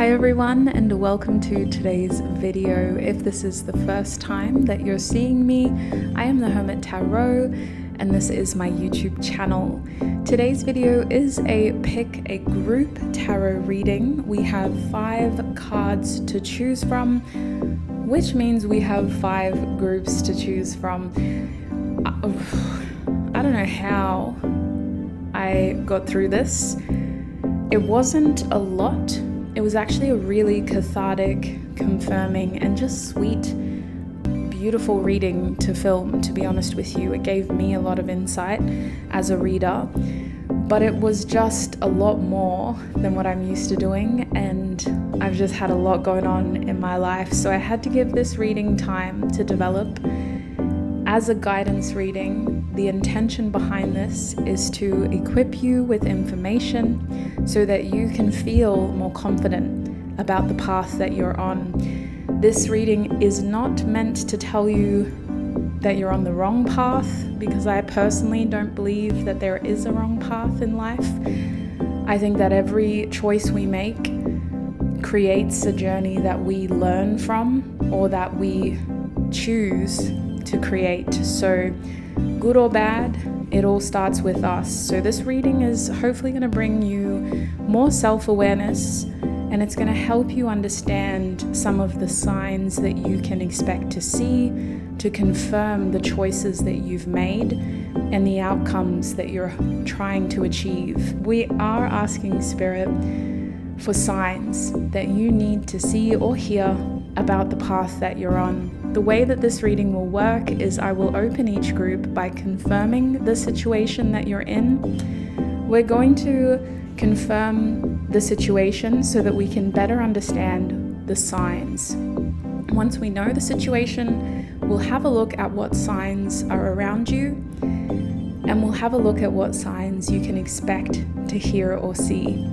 Hi everyone, and welcome to today's video. If this is the first time that you're seeing me, I am the Hermit Tarot and this is my YouTube channel. Today's video is a pick a group tarot reading. We have 5 cards to choose from, which means we have 5 groups to choose from. I don't know how I got through this. It wasn't a lot. It was actually a really cathartic, confirming, and just sweet, beautiful reading to film, to be honest with you. It gave me a lot of insight as a reader, but it was just a lot more than what I'm used to doing, and I've just had a lot going on in my life, so I had to give this reading time to develop. As a guidance reading, the intention behind this is to equip you with information so that you can feel more confident about the path that you're on. This reading is not meant to tell you that you're on the wrong path, because I personally don't believe that there is a wrong path in life. I think that every choice we make creates a journey that we learn from or that we choose to create. So good or bad, it all starts with us. So this reading is hopefully going to bring you more self-awareness, and it's going to help you understand some of the signs that you can expect to see to confirm the choices that you've made and the outcomes that you're trying to achieve. We are asking Spirit for signs that you need to see or hear about the path that you're on. The way that this reading will work is I will open each group by confirming the situation that you're in. We're going to confirm the situation so that we can better understand the signs. Once we know the situation, we'll have a look at what signs are around you, and we'll have a look at what signs you can expect to hear or see.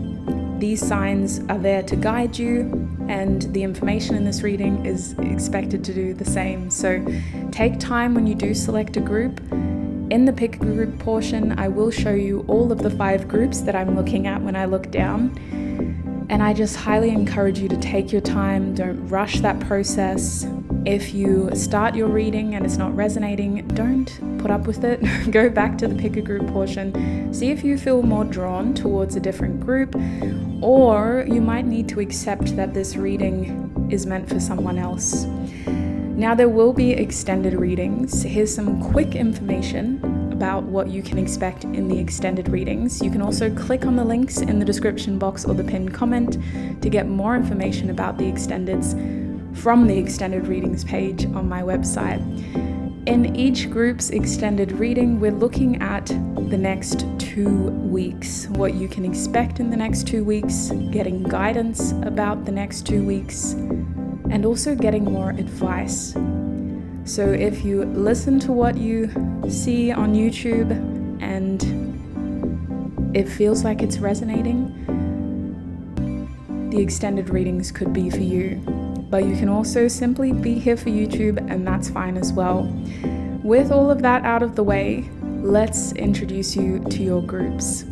These signs are there to guide you, and the information in this reading is expected to do the same. So take time when you do select a group. In the pick a group portion, I will show you all of the 5 groups that I'm looking at when I look down. And I just highly encourage you to take your time. Don't rush that process. If you start your reading and it's not resonating, don't put up with it. Go back to the pick a group portion. See if you feel more drawn towards a different group, or you might need to accept that this reading is meant for someone else. Now, there will be extended readings. Here's some quick information about what you can expect in the extended readings. You can also click on the links in the description box or the pinned comment to get more information about the extendeds from the extended readings page on my website. In each group's extended reading, we're looking at the next 2 weeks, what you can expect in the next 2 weeks, getting guidance about the next 2 weeks, and also getting more advice. So if you listen to what you see on YouTube and it feels like it's resonating, the extended readings could be for you. But you can also simply be here for YouTube, and that's fine as well. With all of that out of the way, let's introduce you to your groups.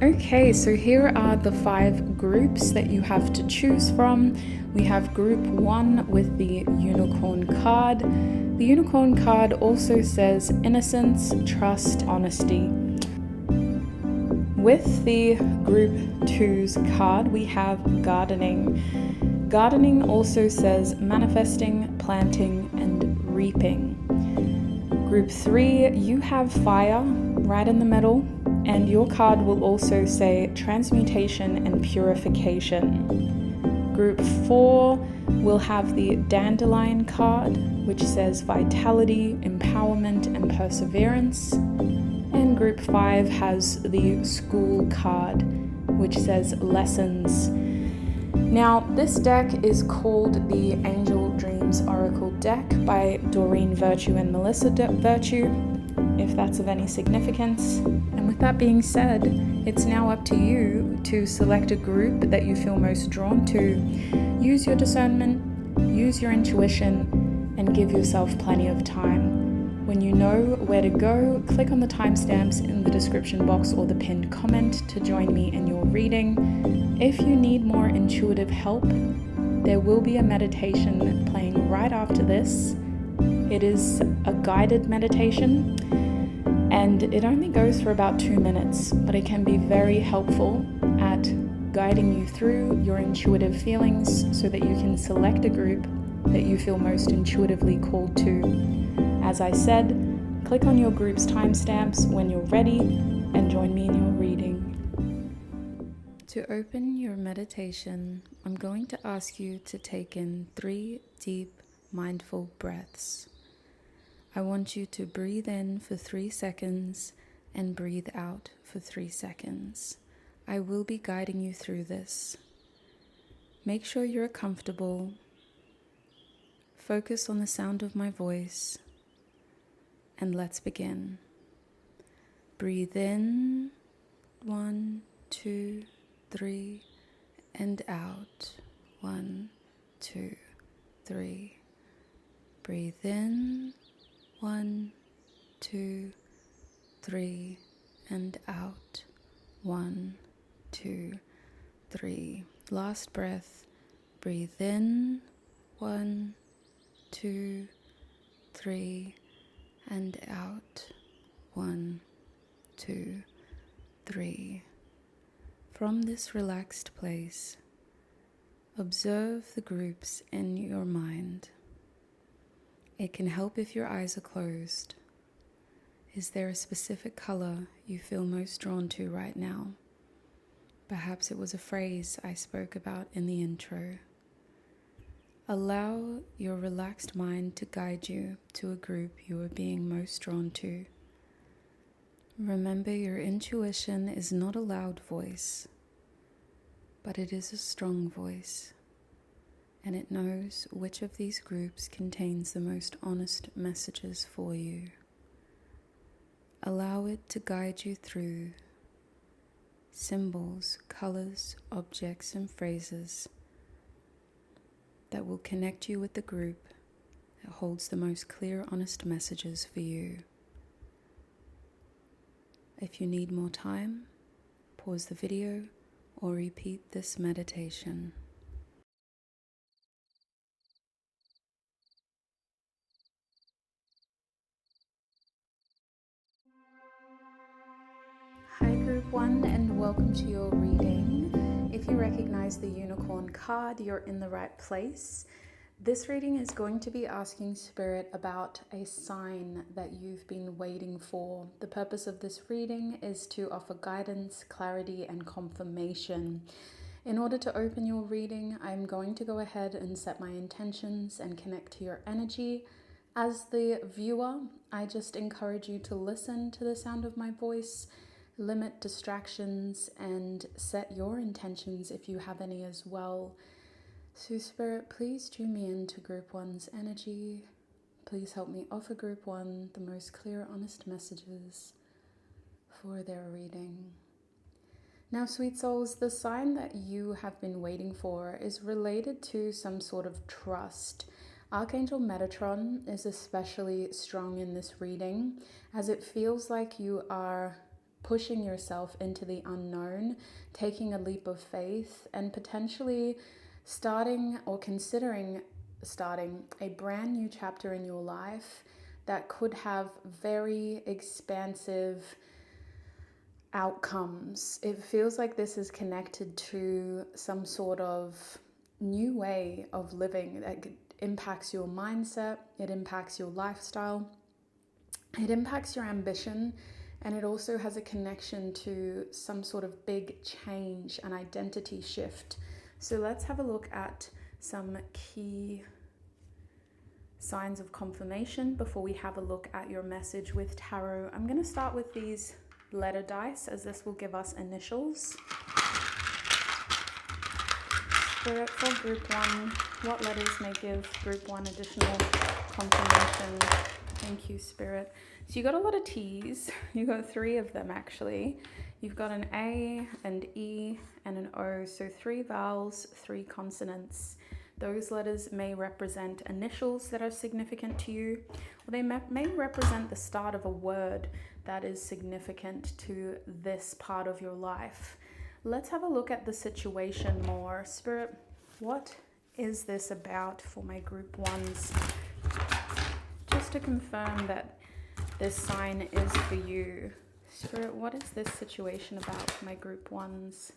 Okay, so here are the 5 groups that you have to choose from. We have group 1 with the unicorn card. The unicorn card also says innocence, trust, honesty. With the group 2's card, we have gardening. Gardening also says manifesting, planting, and reaping. Group 3, you have fire right in the middle, and your card will also say transmutation and purification. Group 4 will have the dandelion card, which says vitality, empowerment, and perseverance. And group 5 has the school card, which says lessons. Now, this deck is called the Angel Dreams Oracle deck by Doreen Virtue and Melissa Virtue, if that's of any significance. And with that being said, it's now up to you to select a group that you feel most drawn to. Use your discernment, use your intuition, and give yourself plenty of time. When you know where to go, click on the timestamps in the description box or the pinned comment to join me in your reading. If you need more intuitive help, there will be a meditation playing right after this. It is a guided meditation and it only goes for about 2 minutes, but it can be very helpful at guiding you through your intuitive feelings so that you can select a group that you feel most intuitively called to. As I said, click on your group's timestamps when you're ready and join me in your reading. To open your meditation, I'm going to ask you to take in 3 deep, mindful breaths. I want you to breathe in for 3 seconds and breathe out for 3 seconds. I will be guiding you through this. Make sure you're comfortable. Focus on the sound of my voice. And let's begin. Breathe in, 1, 2, 3, and out, 1, 2, 3. Breathe in, 1, 2, 3, and out, 1, 2, 3. Last breath. Breathe in, 1, 2, 3, and out, 1, 2, 3. From this relaxed place, observe the groups in your mind. It can help if your eyes are closed. Is there a specific color you feel most drawn to right now? Perhaps it was a phrase I spoke about in the intro. Allow your relaxed mind to guide you to a group you are being most drawn to. Remember, your intuition is not a loud voice, but it is a strong voice, and it knows which of these groups contains the most honest messages for you. Allow it to guide you through symbols, colors, objects, and phrases that will connect you with the group that holds the most clear, honest messages for you. If you need more time, pause the video or repeat this meditation. Hi Group 1 and welcome to your reading. If you recognize the unicorn card, you're in the right place. This reading is going to be asking Spirit about a sign that you've been waiting for. The purpose of this reading is to offer guidance, clarity, and confirmation. In order to open your reading, I'm going to go ahead and set my intentions and connect to your energy. As the viewer, I just encourage you to listen to the sound of my voice, limit distractions, and set your intentions if you have any as well. So Spirit, please tune me into Group 1's energy. Please help me offer Group 1 the most clear, honest messages for their reading. Now, sweet souls, the sign that you have been waiting for is related to some sort of trust. Archangel Metatron is especially strong in this reading, as it feels like you are pushing yourself into the unknown, taking a leap of faith, and potentially starting or considering starting a brand new chapter in your life that could have very expansive outcomes. It feels like this is connected to some sort of new way of living that impacts your mindset, it impacts your lifestyle, it impacts your ambition, and it also has a connection to some sort of big change, an identity shift. So let's have a look at some key signs of confirmation before we have a look at your message with tarot. I'm going to start with these letter dice, as this will give us initials. Spirit, for Group 1, what letters may give Group 1 additional confirmation? Thank you, Spirit. So you got a lot of T's. You got 3 of them, actually. You've got an A, an E, and an O. So 3 vowels, 3 consonants. Those letters may represent initials that are significant to you, or they may represent the start of a word that is significant to this part of your life. Let's have a look at the situation more. Spirit, what is this about for my group ones? Just to confirm that this sign is for you. Spirit, what is this situation about for my group ones?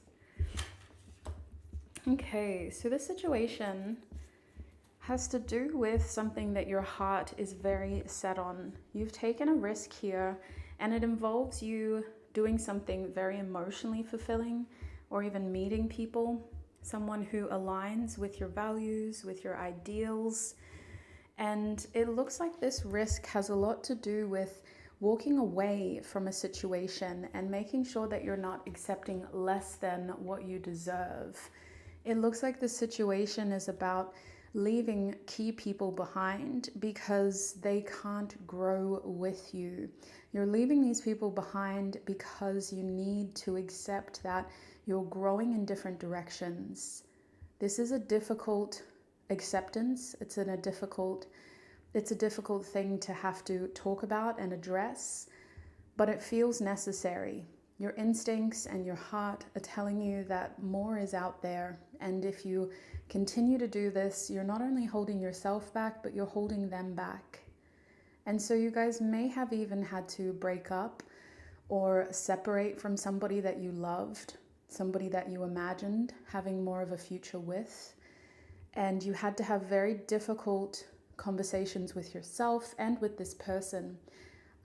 Okay, so this situation has to do with something that your heart is very set on. You've taken a risk here, and it involves you doing something very emotionally fulfilling, or even meeting people, someone who aligns with your values, with your ideals. And it looks like this risk has a lot to do with walking away from a situation and making sure that you're not accepting less than what you deserve. It looks like this situation is about leaving key people behind because they can't grow with you. You're leaving these people behind because you need to accept that you're growing in different directions. This is a difficult acceptance. It's a difficult thing to have to talk about and address, but it feels necessary. Your instincts and your heart are telling you that more is out there. And if you continue to do this, you're not only holding yourself back, but you're holding them back. And so you guys may have even had to break up or separate from somebody that you loved, somebody that you imagined having more of a future with. And you had to have very difficult conversations with yourself and with this person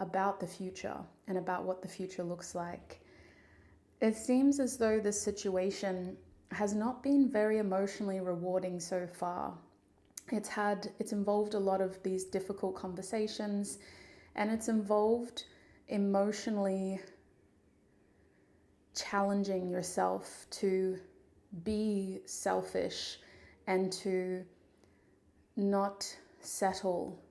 about the future and about what the future looks like. It seems as though this situation has not been very emotionally rewarding so far. It's involved a lot of these difficult conversations, and it's involved emotionally challenging yourself to be selfish and to not settle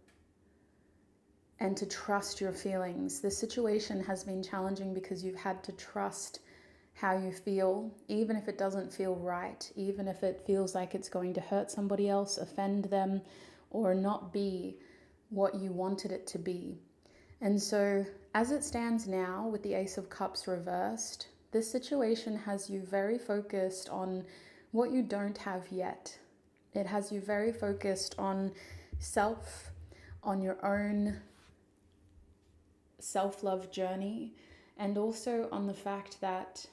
and to trust your feelings. This situation has been challenging because you've had to trust how you feel, even if it doesn't feel right, even if it feels like it's going to hurt somebody else, offend them, or not be what you wanted it to be. And so as it stands now with the Ace of Cups reversed, this situation has you very focused on what you don't have yet. It has you very focused on self, on your own self-love journey, and also on the fact that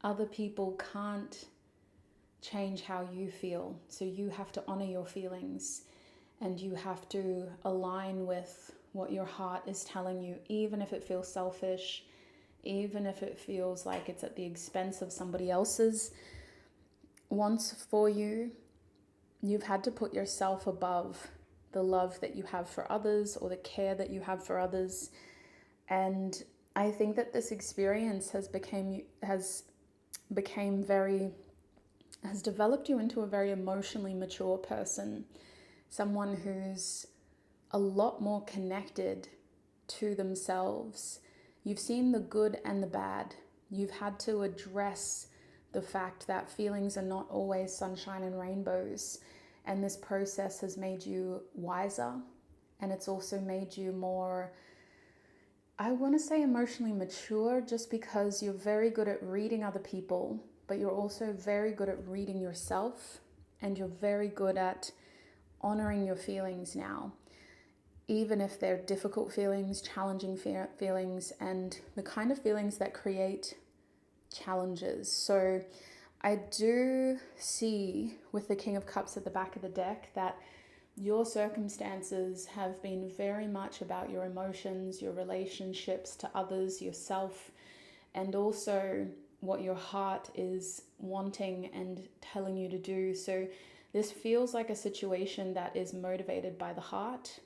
other people can't change how you feel. So you have to honor your feelings, and you have to align with what your heart is telling you, even if it feels selfish, even if it feels like it's at the expense of somebody else's wants for you. You've had to put yourself above the love that you have for others or the care that you have for others. And I think that this experience has developed you into a very emotionally mature person, someone who's a lot more connected to themselves. You've seen the good and the bad. You've had to address the fact that feelings are not always sunshine and rainbows. And this process has made you wiser, and it's also made you more, I want to say, emotionally mature, just because you're very good at reading other people, but you're also very good at reading yourself, and you're very good at honoring your feelings now, even if they're difficult feelings, challenging feelings, and the kind of feelings that create challenges. So I do see with the King of Cups at the back of the deck that your circumstances have been very much about your emotions, your relationships to others, yourself, and also what your heart is wanting and telling you to do. So this feels like a situation that is motivated by the heart,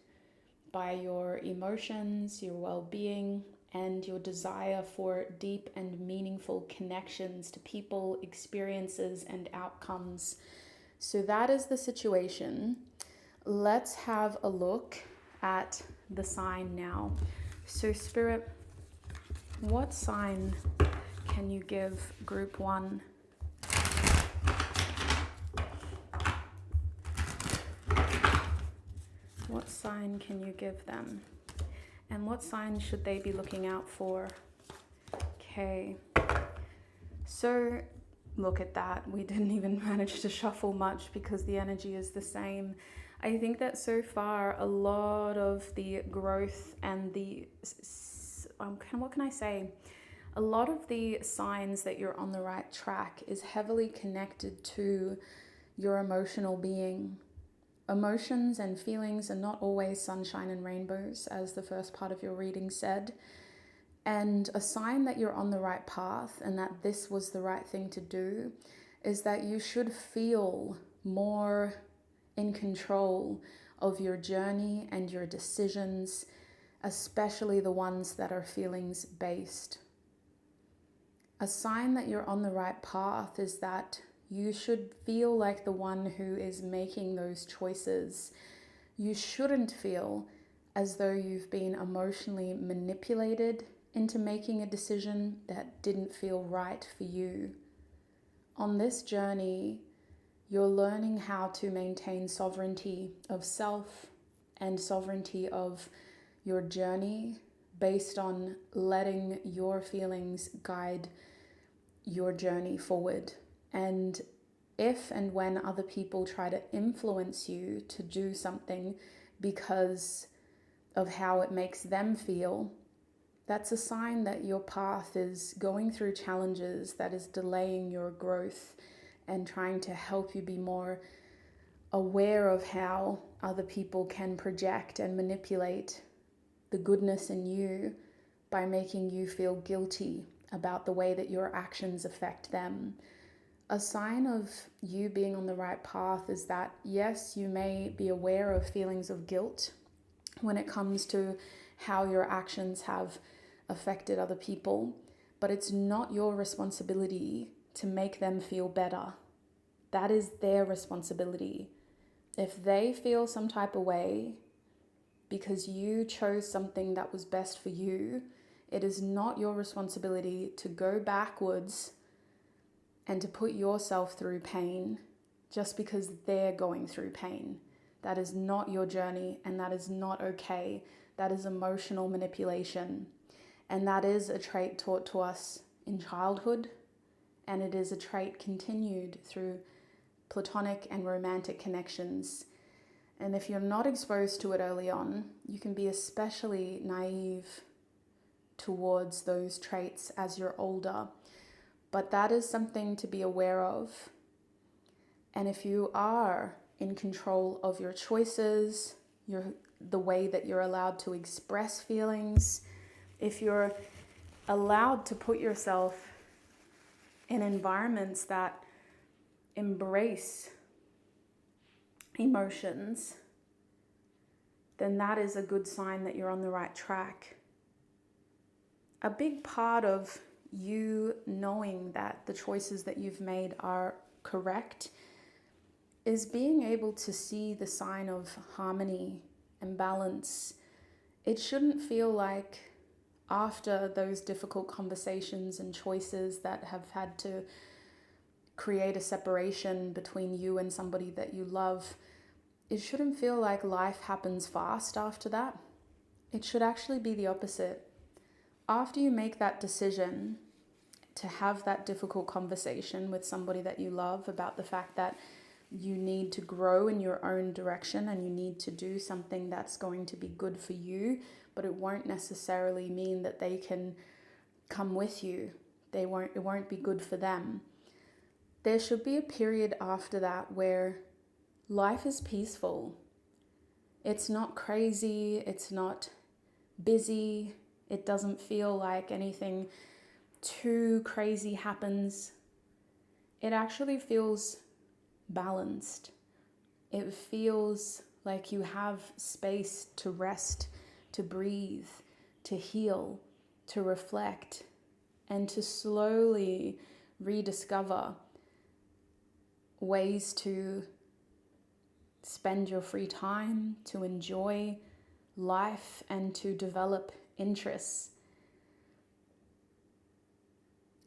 by your emotions, your well-being, and your desire for deep and meaningful connections to people, experiences, and outcomes. So that is the situation. Let's have a look at the sign now. So Spirit, what sign can you give group one? sign can you give them? And what sign should they be looking out for? Okay. So look at that. We didn't even manage to shuffle much because the energy is the same. I think that so far a lot of the growth and the, what can I say? A lot of the signs that you're on the right track is heavily connected to your emotional being. Emotions and feelings are not always sunshine and rainbows, as the first part of your reading said. And a sign that you're on the right path and that this was the right thing to do is that you should feel more in control of your journey and your decisions, especially the ones that are feelings based. A sign that you're on the right path is that you should feel like the one who is making those choices. You shouldn't feel as though you've been emotionally manipulated into making a decision that didn't feel right for you. On this journey, you're learning how to maintain sovereignty of self and sovereignty of your journey based on letting your feelings guide your journey forward. And if and when other people try to influence you to do something because of how it makes them feel, that's a sign that your path is going through challenges that is delaying your growth and trying to help you be more aware of how other people can project and manipulate the goodness in you by making you feel guilty about the way that your actions affect them. A sign of you being on the right path is that, yes, you may be aware of feelings of guilt when it comes to how your actions have affected other people, but it's not your responsibility to make them feel better. That is their responsibility. If they feel some type of way because you chose something that was best for you, it is not your responsibility to go backwards and to put yourself through pain just because they're going through pain. That is not your journey, and that is not okay. That is emotional manipulation. And that is a trait taught to us in childhood, and it is a trait continued through platonic and romantic connections. And if you're not exposed to it early on, you can be especially naive towards those traits as you're older. But that is something to be aware of. And if you are in control of your choices, the way that you're allowed to express feelings, if you're allowed to put yourself in environments that embrace emotions, then that is a good sign that you're on the right track. A big part of you knowing that the choices that you've made are correct is being able to see the sign of harmony and balance. It shouldn't feel like after those difficult conversations and choices that have had to create a separation between you and somebody that you love, it shouldn't feel like life happens fast after that. It should actually be the opposite. After you make that decision to have that difficult conversation with somebody that you love about the fact that you need to grow in your own direction and you need to do something that's going to be good for you, but it won't necessarily mean that they can come with you. It won't be good for them. There should be a period after that where life is peaceful. It's not crazy, it's not busy, it doesn't feel like anything too crazy happens. It actually feels balanced. It feels like you have space to rest, to breathe, to heal, to reflect, and to slowly rediscover ways to spend your free time, to enjoy life, and to develop interests.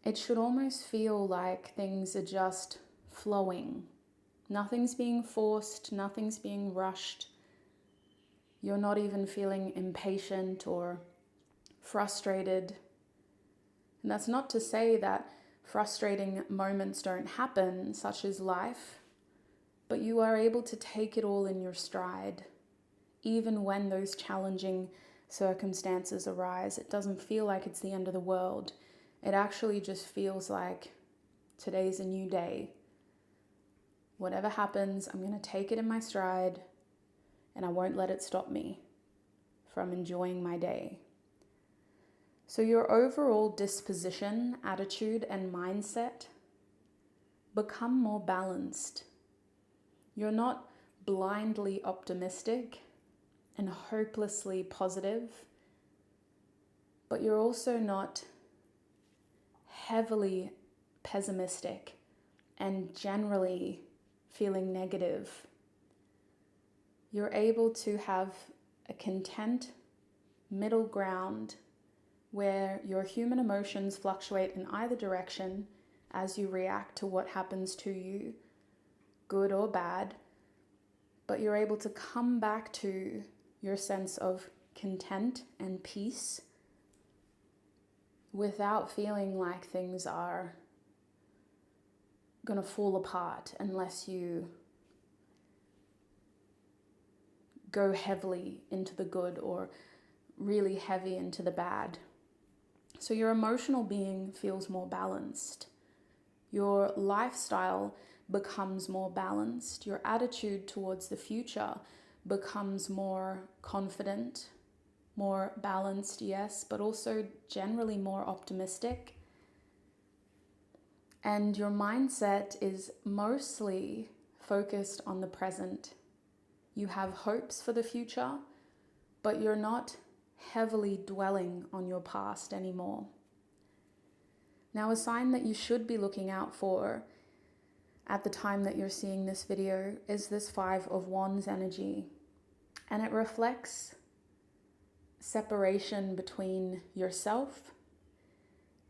It should almost feel like things are just flowing. Nothing's being forced, nothing's being rushed. You're not even feeling impatient or frustrated. And that's not to say that frustrating moments don't happen, such as life, but you are able to take it all in your stride. Even when those challenging circumstances arise, it doesn't feel like it's the end of the world. It actually just feels like today's a new day. Whatever happens, I'm going to take it in my stride and I won't let it stop me from enjoying my day. So your overall disposition, attitude, and mindset become more balanced. You're not blindly optimistic and hopelessly positive, but you're also not heavily pessimistic and generally feeling negative. You're able to have a content middle ground where your human emotions fluctuate in either direction as you react to what happens to you, good or bad, but you're able to come back to your sense of content and peace without feeling like things are going to fall apart unless you go heavily into the good or really heavy into the bad. So your emotional being feels more balanced. Your lifestyle becomes more balanced. Your attitude towards the future becomes more confident, more balanced, yes, but also generally more optimistic. And your mindset is mostly focused on the present. You have hopes for the future, but you're not heavily dwelling on your past anymore. Now, a sign that you should be looking out for at the time that you're seeing this video is this 5 of Wands energy. And it reflects separation between yourself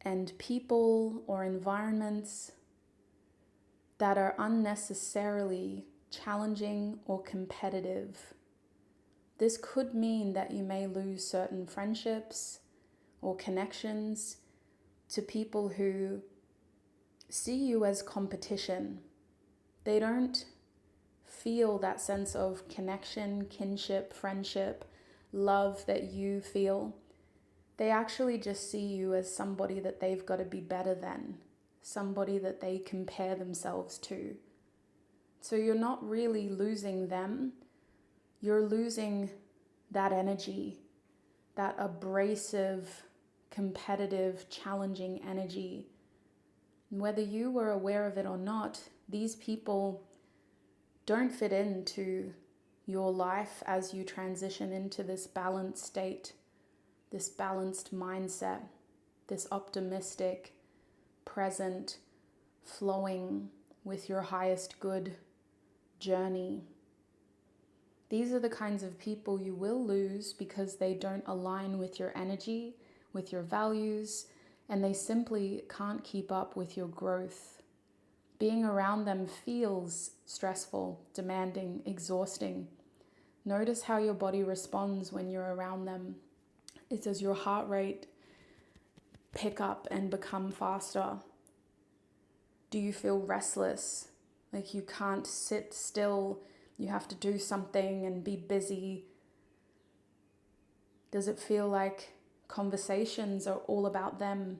and people or environments that are unnecessarily challenging or competitive. This could mean that you may lose certain friendships or connections to people who see you as competition. They don't feel that sense of connection, kinship, friendship, love that you feel. They actually just see you as somebody that they've got to be better than, somebody that they compare themselves to. So you're not really losing them, you're losing that energy, that abrasive, competitive, challenging energy. And whether you were aware of it or not, these people don't fit into your life as you transition into this balanced state, this balanced mindset, this optimistic, present, flowing with your highest good journey. These are the kinds of people you will lose because they don't align with your energy, with your values, and they simply can't keep up with your growth. Being around them feels stressful, demanding, exhausting. Notice how your body responds when you're around them. Does your heart rate pick up and become faster? Do you feel restless? Like you can't sit still, you have to do something and be busy? Does it feel like conversations are all about them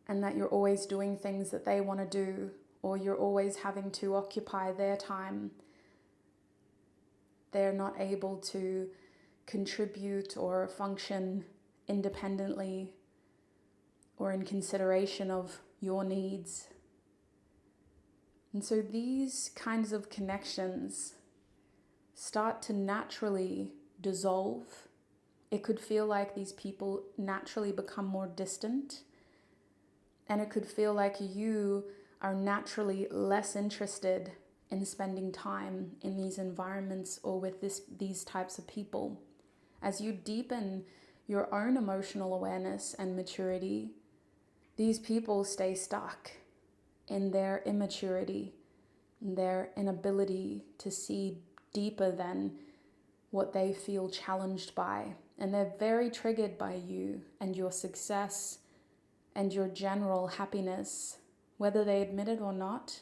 and that you're always doing things that they want to do, or you're always having to occupy their time? They're not able to contribute or function independently or in consideration of your needs. And so these kinds of connections start to naturally dissolve. It could feel like these people naturally become more distant, and it could feel like you are naturally less interested in spending time in these environments or with these types of people. As you deepen your own emotional awareness and maturity, these people stay stuck in their immaturity, in their inability to see deeper than what they feel challenged by. And they're very triggered by you and your success and your general happiness, whether they admit it or not.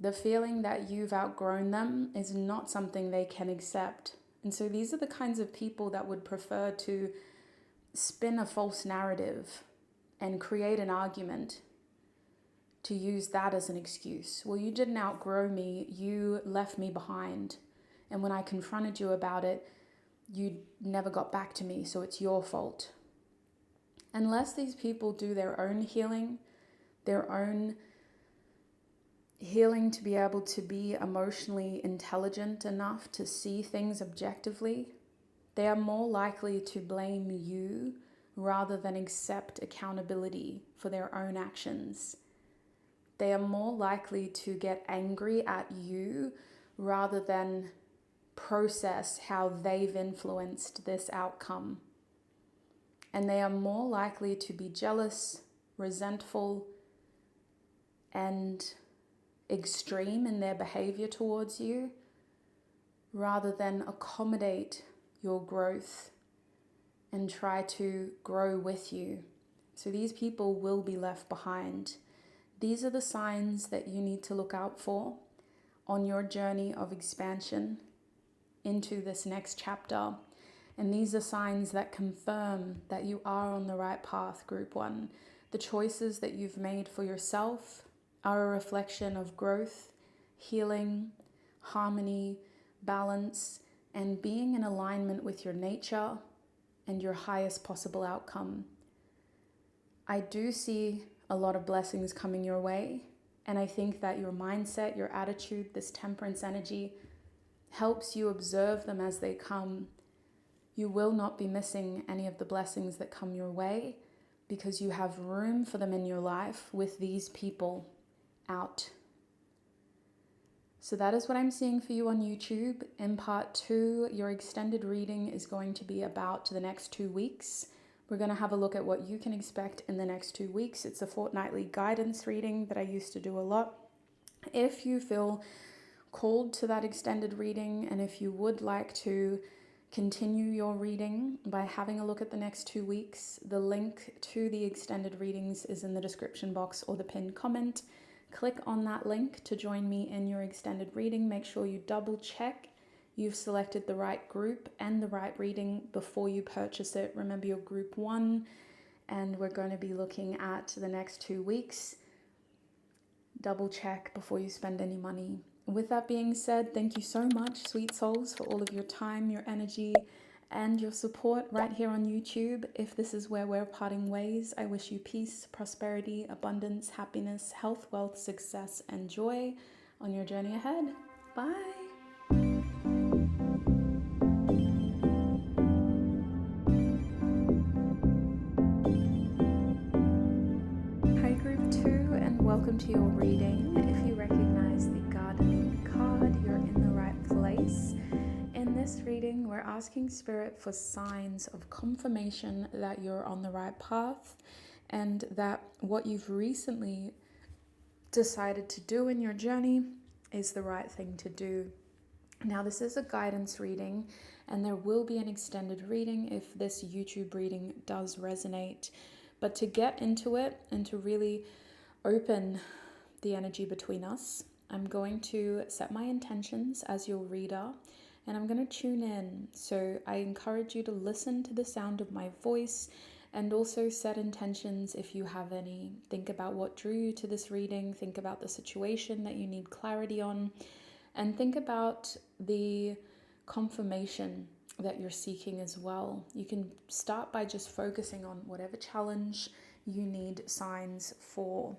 The feeling that you've outgrown them is not something they can accept. And so these are the kinds of people that would prefer to spin a false narrative and create an argument to use that as an excuse. Well, you didn't outgrow me, you left me behind. And when I confronted you about it, you never got back to me, so it's your fault. Unless these people do their own healing to be able to be emotionally intelligent enough to see things objectively, they are more likely to blame you rather than accept accountability for their own actions. They are more likely to get angry at you rather than process how they've influenced this outcome. And they are more likely to be jealous, resentful, and extreme in their behavior towards you rather than accommodate your growth and try to grow with you. So these people will be left behind. These are the signs that you need to look out for on your journey of expansion into this next chapter. And these are signs that confirm that you are on the right path, Group 1. The choices that you've made for yourself are a reflection of growth, healing, harmony, balance, and being in alignment with your nature and your highest possible outcome. I do see a lot of blessings coming your way, and I think that your mindset, your attitude, this temperance energy helps you observe them as they come. You will not be missing any of the blessings that come your way because you have room for them in your life with these people out. So that is what I'm seeing for you on YouTube. In part 2, your extended reading is going to be about the next 2 weeks. We're going to have a look at what you can expect in the next 2 weeks. It's a fortnightly guidance reading that I used to do a lot. If you feel called to that extended reading, and if you would like to continue your reading by having a look at the next 2 weeks, the link to the extended readings is in the description box or the pinned comment. Click on that link to join me in your extended reading. Make sure you double check you've selected the right group and the right reading before you purchase it. Remember, you're Group 1, and we're going to be looking at the next 2 weeks. Double check before you spend any money. With that being said, thank you so much, sweet souls, for all of your time, your energy, and your support right here on YouTube. If this is where we're parting ways, I wish you peace, prosperity, abundance, happiness, health, wealth, success, and joy on your journey ahead. Bye. Hi, Group 2, and welcome to your reading. If you recognize the gardening card, you're in the right place. In this reading, we're asking Spirit for signs of confirmation that you're on the right path and that what you've recently decided to do in your journey is the right thing to do. Now, this is a guidance reading, and there will be an extended reading if this YouTube reading does resonate. But to get into it and to really open the energy between us, I'm going to set my intentions as your reader, and I'm going to tune in. So I encourage you to listen to the sound of my voice and also set intentions if you have any. Think about what drew you to this reading. Think about the situation that you need clarity on, and think about the confirmation that you're seeking as well. You can start by just focusing on whatever challenge you need signs for.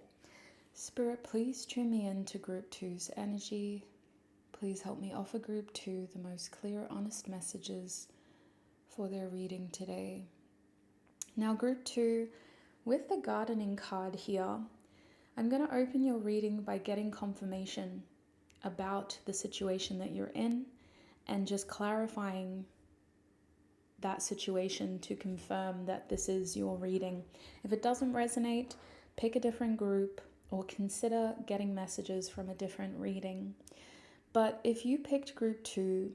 Spirit, please tune me into Group 2's energy. Please help me offer Group 2 the most clear, honest messages for their reading today. Now, Group 2, with the gardening card here, I'm going to open your reading by getting confirmation about the situation that you're in and just clarifying that situation to confirm that this is your reading. If it doesn't resonate, pick a different group or consider getting messages from a different reading. But if you picked Group 2,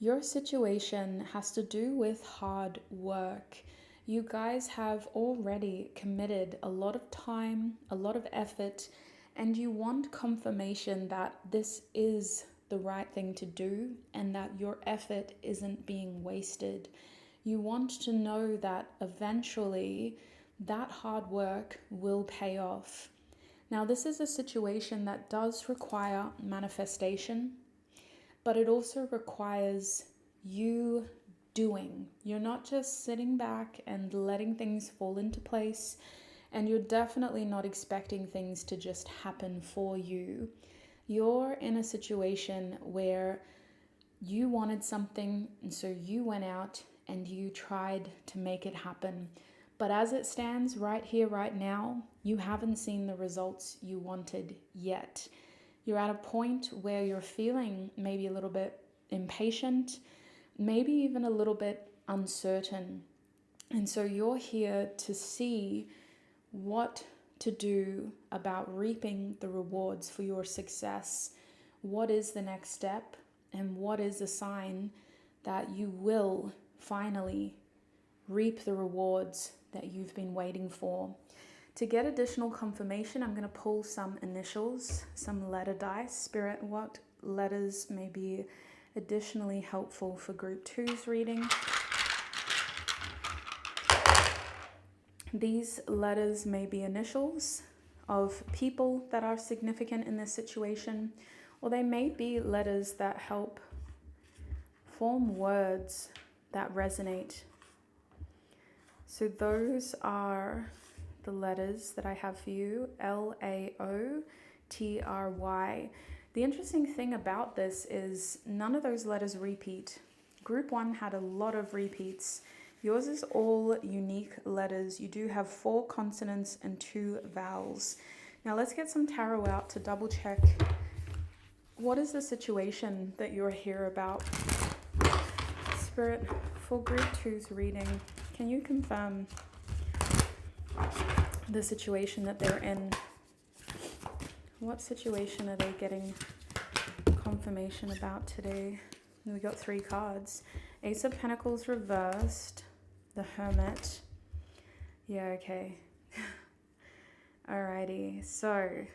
Your situation has to do with hard work. You guys have already committed a lot of time, a lot of effort, and you want confirmation that this is the right thing to do and that your effort isn't being wasted. You want to know that eventually that hard work will pay off. Now, this is a situation that does require manifestation, but it also requires you doing. You're not just sitting back and letting things fall into place, and you're definitely not expecting things to just happen for you. You're in a situation where you wanted something, and so you went out and you tried to make it happen. But as it stands right here, right now, you haven't seen the results you wanted yet. You're at a point where you're feeling maybe a little bit impatient, maybe even a little bit uncertain. And so you're here to see what to do about reaping the rewards for your success. What is the next step? And what is a sign that you will finally reap the rewards that you've been waiting for? To get additional confirmation, I'm going to pull some initials, some letter dice. Spirit, what letters may be additionally helpful for Group 2's reading? These letters may be initials of people that are significant in this situation, or they may be letters that help form words that resonate. So those are the letters that I have for you, L-A-O-T-R-Y. The interesting thing about this is none of those letters repeat. Group 1 had a lot of repeats. Yours is all unique letters. You do have 4 consonants and 2 vowels. Now let's get some tarot out to double check. What is the situation that you're here about? Spirit, for Group 2's reading, can you confirm the situation that they're in? What situation are they getting confirmation about today? We got 3 cards. Ace of Pentacles reversed. The Hermit. Yeah, okay. Alrighty, so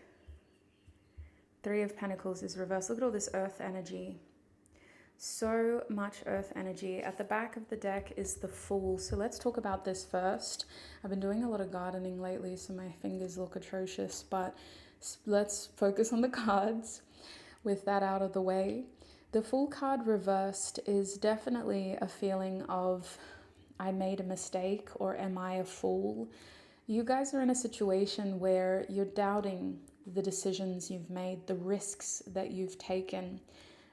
3 of Pentacles is reversed. Look at all this earth energy. So much earth energy. At the back of the deck is the Fool. So let's talk about this first. I've been doing a lot of gardening lately, so my fingers look atrocious, but let's focus on the cards with that out of the way. The Fool card reversed is definitely a feeling of, I made a mistake, or am I a fool? You guys are in a situation where you're doubting the decisions you've made, the risks that you've taken.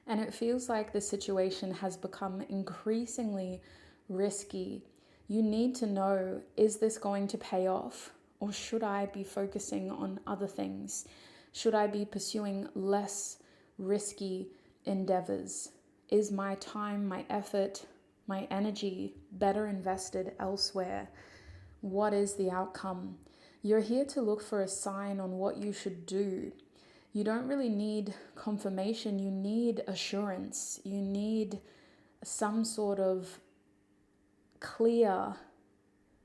And it feels like the situation has become increasingly risky. You need to know, is this going to pay off? Or should I be focusing on other things? Should I be pursuing less risky endeavors? Is my time, my effort, my energy better invested elsewhere? What is the outcome? You're here to look for a sign on what you should do. You don't really need confirmation, you need assurance. You need some sort of clear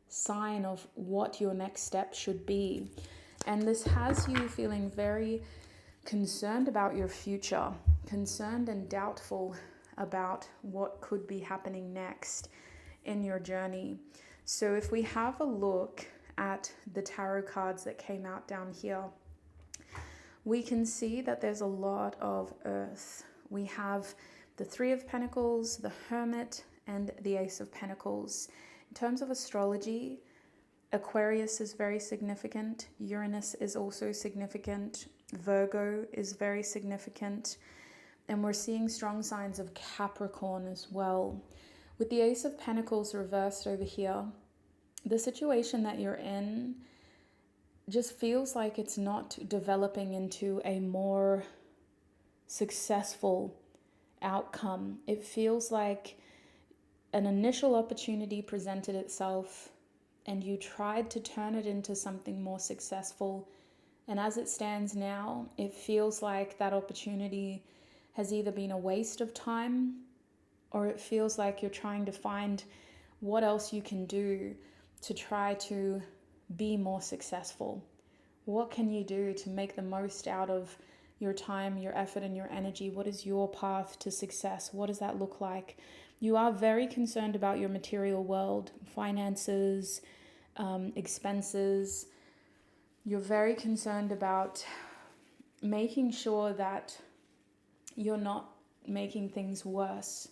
sign of what your next step should be. And this has you feeling very concerned about your future, concerned and doubtful about what could be happening next in your journey. So if we have a look at the tarot cards that came out down here, we can see that there's a lot of earth. We have the 3 of Pentacles, the Hermit, and the Ace of Pentacles. In terms of astrology, Aquarius is very significant. Uranus is also significant. Virgo is very significant. And we're seeing strong signs of Capricorn as well. With the Ace of Pentacles reversed over here, the situation that you're in just feels like it's not developing into a more successful outcome. It feels like an initial opportunity presented itself and you tried to turn it into something more successful. And as it stands now, it feels like that opportunity has either been a waste of time or it feels like you're trying to find what else you can do to try to be more successful. What can you do to make the most out of your time, your effort, and your energy? What is your path to success? What does that look like? You are very concerned about your material world, finances, expenses. You're very concerned about making sure that you're not making things worse.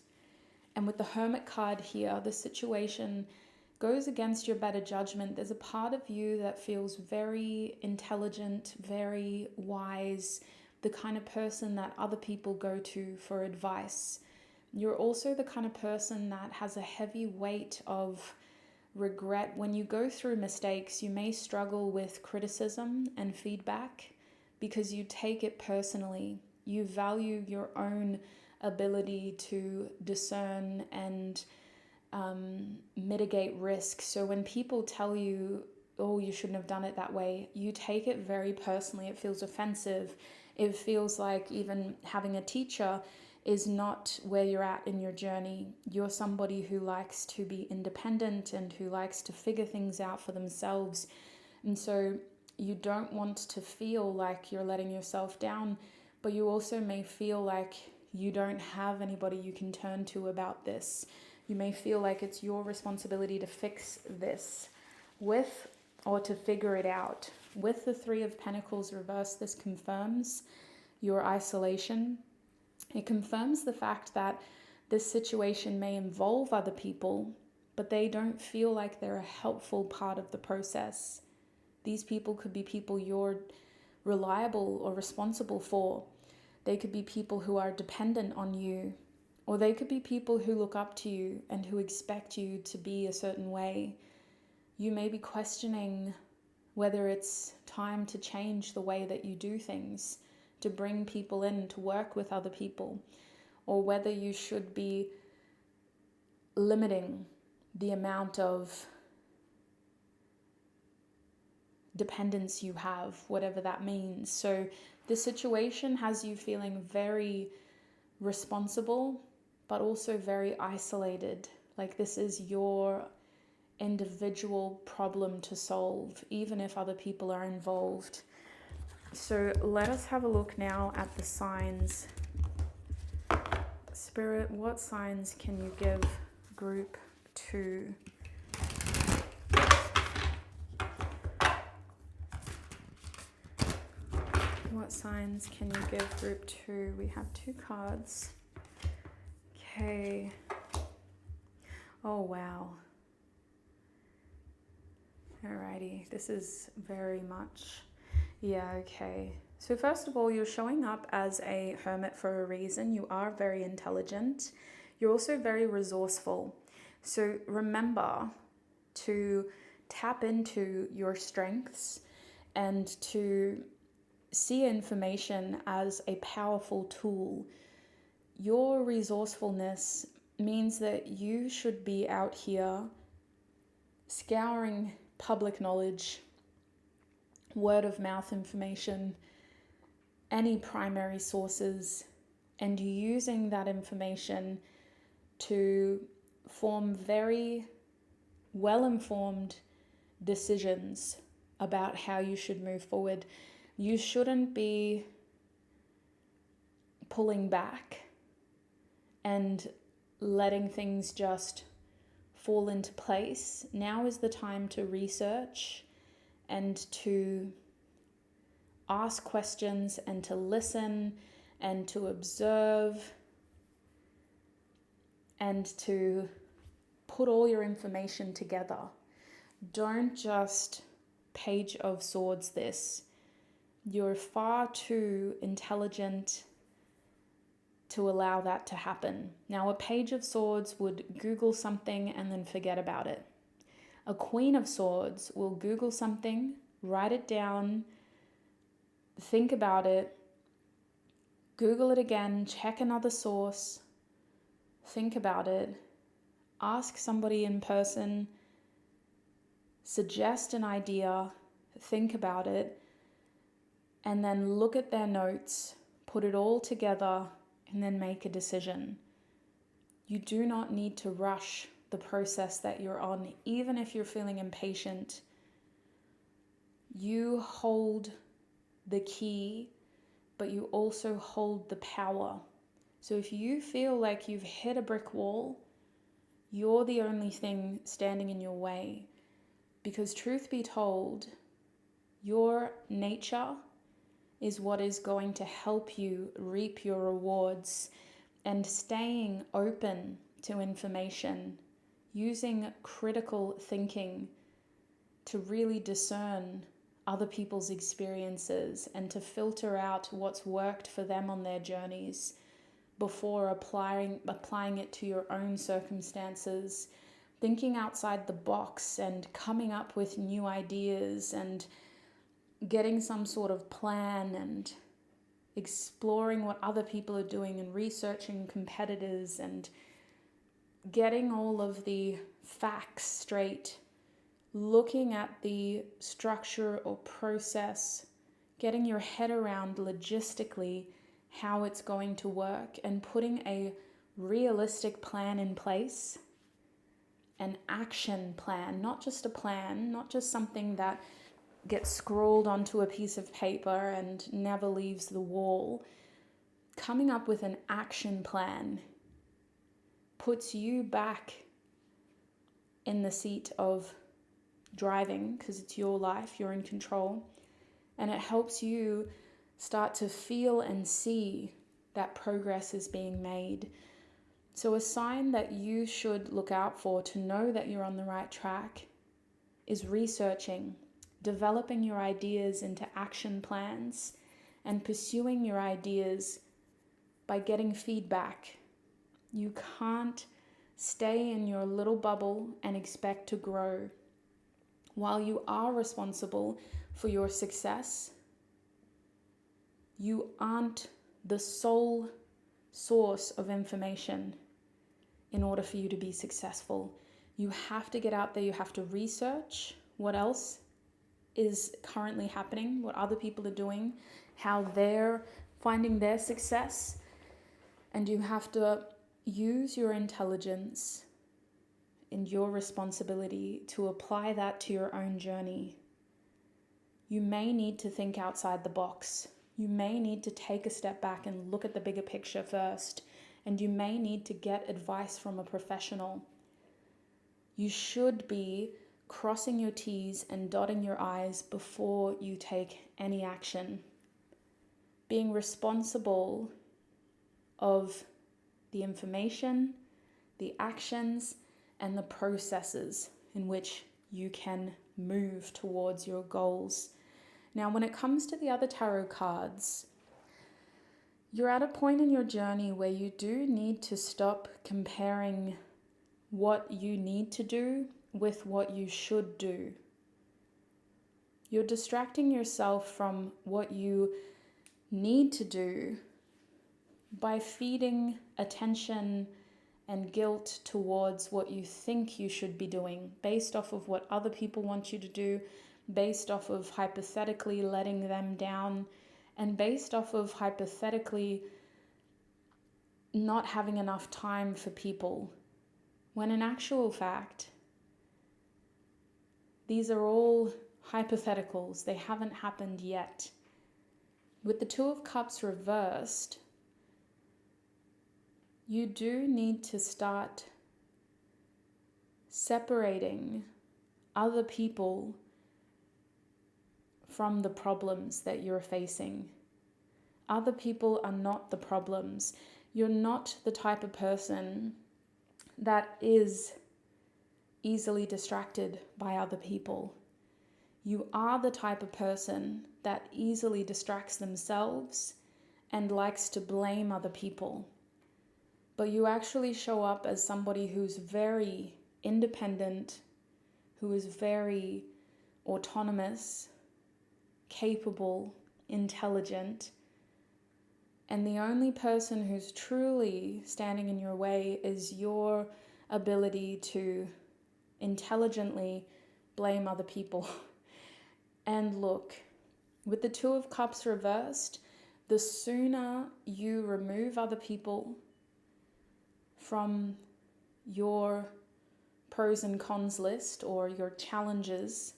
And with the Hermit card here, the situation goes against your better judgment. There's a part of you that feels very intelligent, very wise, the kind of person that other people go to for advice. You're also the kind of person that has a heavy weight of regret. When you go through mistakes, you may struggle with criticism and feedback because you take it personally. You value your own ability to discern and mitigate risk. So when people tell you, oh, you shouldn't have done it that way, you take it very personally. It feels offensive. It feels like even having a teacher is not where you're at in your journey. You're somebody who likes to be independent and who likes to figure things out for themselves. And so you don't want to feel like you're letting yourself down, but you also may feel like you don't have anybody you can turn to about this. You may feel like it's your responsibility to fix this or to figure it out. With the Three of Pentacles reversed, this confirms your isolation. It confirms the fact that this situation may involve other people, but they don't feel like they're a helpful part of the process. These people could be people you're reliable or responsible for. They could be people who are dependent on you, or they could be people who look up to you and who expect you to be a certain way. You may be questioning whether it's time to change the way that you do things, to bring people in, to work with other people, or whether you should be limiting the amount of dependence you have, whatever that means. So the situation has you feeling very responsible, but also very isolated. Like this is your individual problem to solve, even if other people are involved. So let us have a look now at the signs. Spirit, what signs can you give group 2? What signs can you give group 2? We have 2 cards. Okay. Oh, wow. Alrighty. This is very much... Yeah, okay. So first of all, you're showing up as a hermit for a reason. You are very intelligent. You're also very resourceful. So remember to tap into your strengths and to see information as a powerful tool. Your resourcefulness means that you should be out here scouring public knowledge, word of mouth information, any primary sources, and using that information to form very well-informed decisions about how you should move forward. You shouldn't be pulling back and letting things just fall into place. Now is the time to research and to ask questions and to listen and to observe and to put all your information together. Don't just Page of Swords this. You're far too intelligent to allow that to happen. Now, a Page of Swords would Google something and then forget about it. A Queen of Swords will Google something, write it down, think about it, Google it again, check another source, think about it, ask somebody in person, suggest an idea, think about it, and then look at their notes, put it all together, and then make a decision. You do not need to rush the process that you're on, even if you're feeling impatient. You hold the key, but you also hold the power. So if you feel like you've hit a brick wall, you're the only thing standing in your way. Because truth be told, your nature is what is going to help you reap your rewards, and staying open to information, using critical thinking to really discern other people's experiences and to filter out what's worked for them on their journeys before applying it to your own circumstances, thinking outside the box and coming up with new ideas and getting some sort of plan and exploring what other people are doing and researching competitors and getting all of the facts straight, looking at the structure or process, getting your head around logistically how it's going to work, and putting a realistic plan in place, an action plan, not just a plan, not just something that gets scrawled onto a piece of paper and never leaves the wall. Coming up with an action plan puts you back in the seat of driving, because it's your life, you're in control, and it helps you start to feel and see that progress is being made. So a sign that you should look out for to know that you're on the right track is researching, developing your ideas into action plans, and pursuing your ideas by getting feedback. You can't stay in your little bubble and expect to grow. While you are responsible for your success, you aren't the sole source of information in order for you to be successful. You have to get out there, you have to research what else is currently happening, what other people are doing, how they're finding their success, and you have to use your intelligence and your responsibility to apply that to your own journey. You may need to think outside the box. You may need to take a step back and look at the bigger picture first, and you may need to get advice from a professional. You should be crossing your T's and dotting your I's before you take any action. Being responsible of the information, the actions, and the processes in which you can move towards your goals. Now, when it comes to the other tarot cards, you're at a point in your journey where you do need to stop comparing what you need to do with what you should do. You're distracting yourself from what you need to do by feeding attention and guilt towards what you think you should be doing based off of what other people want you to do, based off of hypothetically letting them down, and based off of hypothetically not having enough time for people, when in actual fact, these are all hypotheticals. They haven't happened yet. With the Two of Cups reversed, you do need to start separating other people from the problems that you're facing. Other people are not the problems. You're not the type of person that is easily distracted by other people. You are the type of person that easily distracts themselves and likes to blame other people. But you actually show up as somebody who's very independent, who is very autonomous, capable, intelligent, and the only person who's truly standing in your way is your ability to intelligently blame other people. And look, with the Two of Cups reversed, the sooner you remove other people from your pros and cons list or your challenges,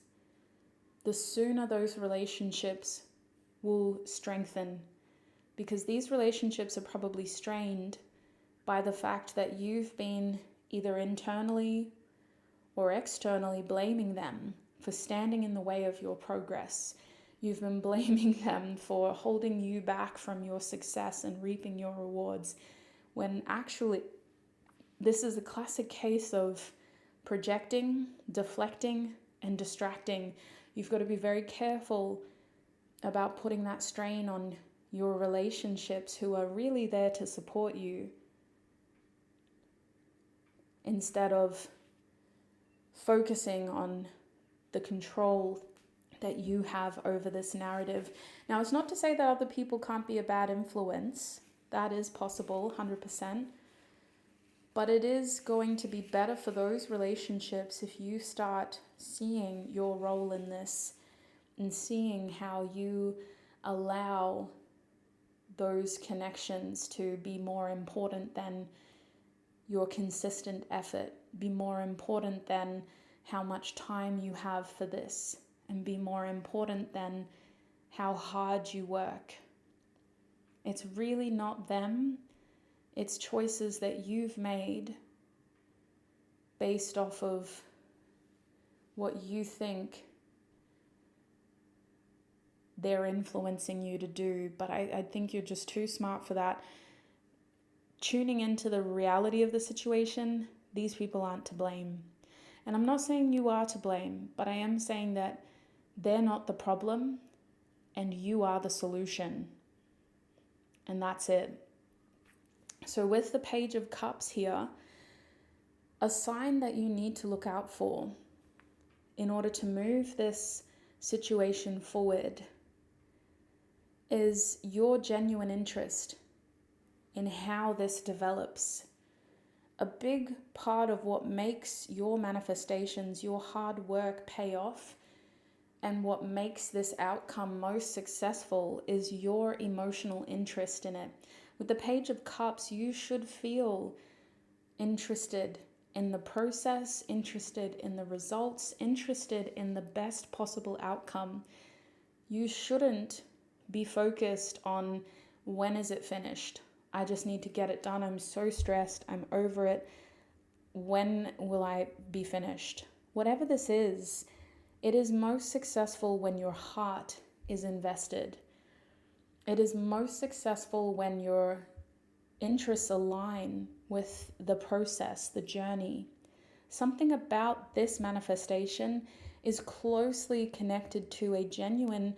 the sooner those relationships will strengthen, because these relationships are probably strained by the fact that you've been either internally or externally blaming them for standing in the way of your progress. You've been blaming them for holding you back from your success and reaping your rewards, when actually this is a classic case of projecting, deflecting, and distracting. You've got to be very careful about putting that strain on your relationships who are really there to support you, instead of focusing on the control that you have over this narrative. Now, it's not to say that other people can't be a bad influence. That is possible, 100%. But it is going to be better for those relationships if you start seeing your role in this and seeing how you allow those connections to be more important than your consistent effort, be more important than how much time you have for this, and be more important than how hard you work. It's really not them. It's choices that you've made based off of what you think they're influencing you to do. But I think you're just too smart for that. Tuning into the reality of the situation, these people aren't to blame. And I'm not saying you are to blame, but I am saying that they're not the problem and you are the solution. And that's it. So with the Page of Cups here, a sign that you need to look out for in order to move this situation forward is your genuine interest in how this develops. A big part of what makes your manifestations, your hard work pay off, and what makes this outcome most successful is your emotional interest in it. With the Page of Cups, you should feel interested in the process, interested in the results, interested in the best possible outcome. You shouldn't be focused on when is it finished. I just need to get it done. I'm so stressed. I'm over it. When will I be finished? Whatever this is, it is most successful when your heart is invested. It is most successful when your interests align with the process, the journey. Something about this manifestation is closely connected to a genuine,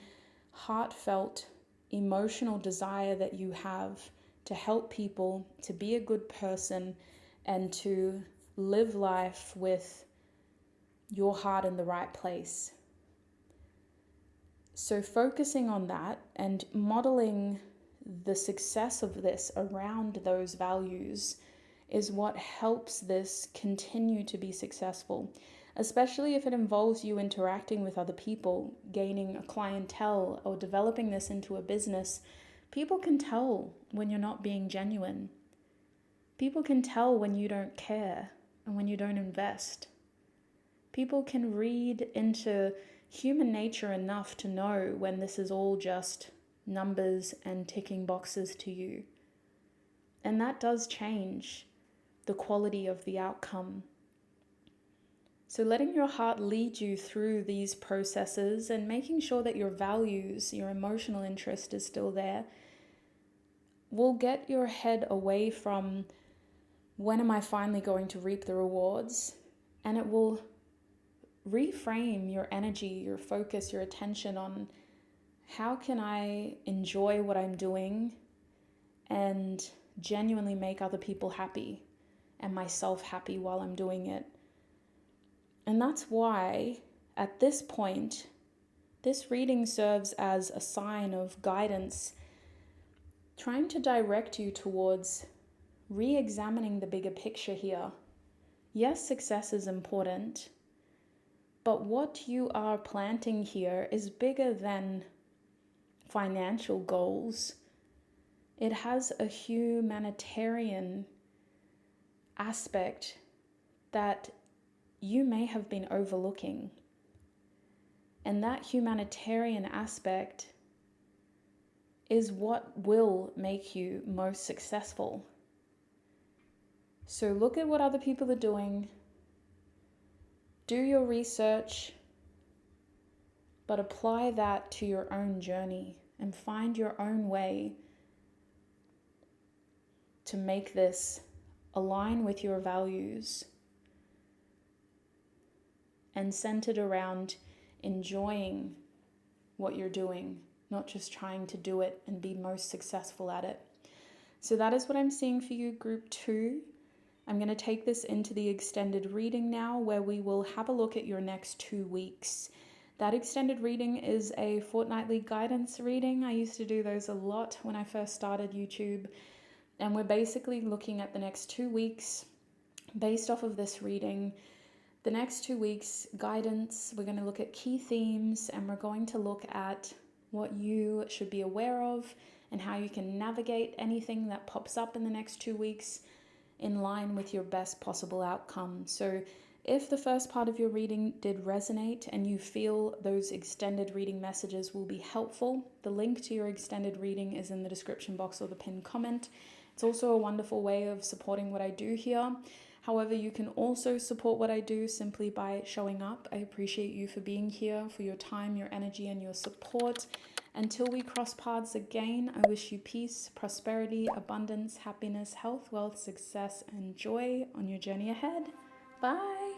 heartfelt, emotional desire that you have to help people, to be a good person, and to live life with your heart in the right place. So focusing on that and modeling the success of this around those values is what helps this continue to be successful, especially if it involves you interacting with other people, gaining a clientele, or developing this into a business. People can tell when you're not being genuine. People can tell when you don't care and when you don't invest. People can read into human nature enough to know when this is all just numbers and ticking boxes to you. And that does change the quality of the outcome. So letting your heart lead you through these processes and making sure that your values, your emotional interest is still there, will get your head away from when am I finally going to reap the rewards, and it will reframe your energy, your focus, your attention on how can I enjoy what I'm doing and genuinely make other people happy and myself happy while I'm doing it. And that's why at this point, this reading serves as a sign of guidance, trying to direct you towards re-examining the bigger picture here. Yes, success is important, but what you are planting here is bigger than financial goals. It has a humanitarian aspect that you may have been overlooking. And that humanitarian aspect is what will make you most successful. So look at what other people are doing, do your research, but apply that to your own journey and find your own way to make this align with your values and centered around enjoying what you're doing, not just trying to do it and be most successful at it. So that is what I'm seeing for you, group 2. I'm going to take this into the extended reading now, where we will have a look at your next 2 weeks. That extended reading is a fortnightly guidance reading. I used to do those a lot when I first started YouTube. And we're basically looking at the next 2 weeks based off of this reading. The next 2 weeks, guidance, we're going to look at key themes, and we're going to look at what you should be aware of and how you can navigate anything that pops up in the next 2 weeks in line with your best possible outcome. So if the first part of your reading did resonate and you feel those extended reading messages will be helpful, the link to your extended reading is in the description box or the pinned comment. It's also a wonderful way of supporting what I do here. However, you can also support what I do simply by showing up. I appreciate you for being here, for your time, your energy, and your support. Until we cross paths again, I wish you peace, prosperity, abundance, happiness, health, wealth, success, and joy on your journey ahead. Bye.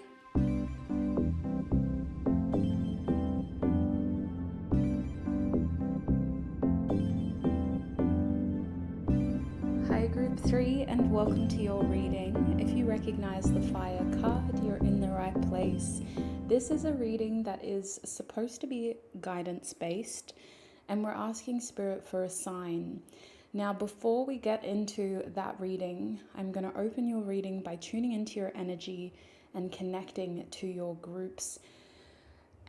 Hi group 3, and welcome to your reading. If you recognize the fire card, you're in the right place. This is a reading that is supposed to be guidance based, and we're asking Spirit for a sign. Now, before we get into that reading, I'm going to open your reading by tuning into your energy and connecting to your group's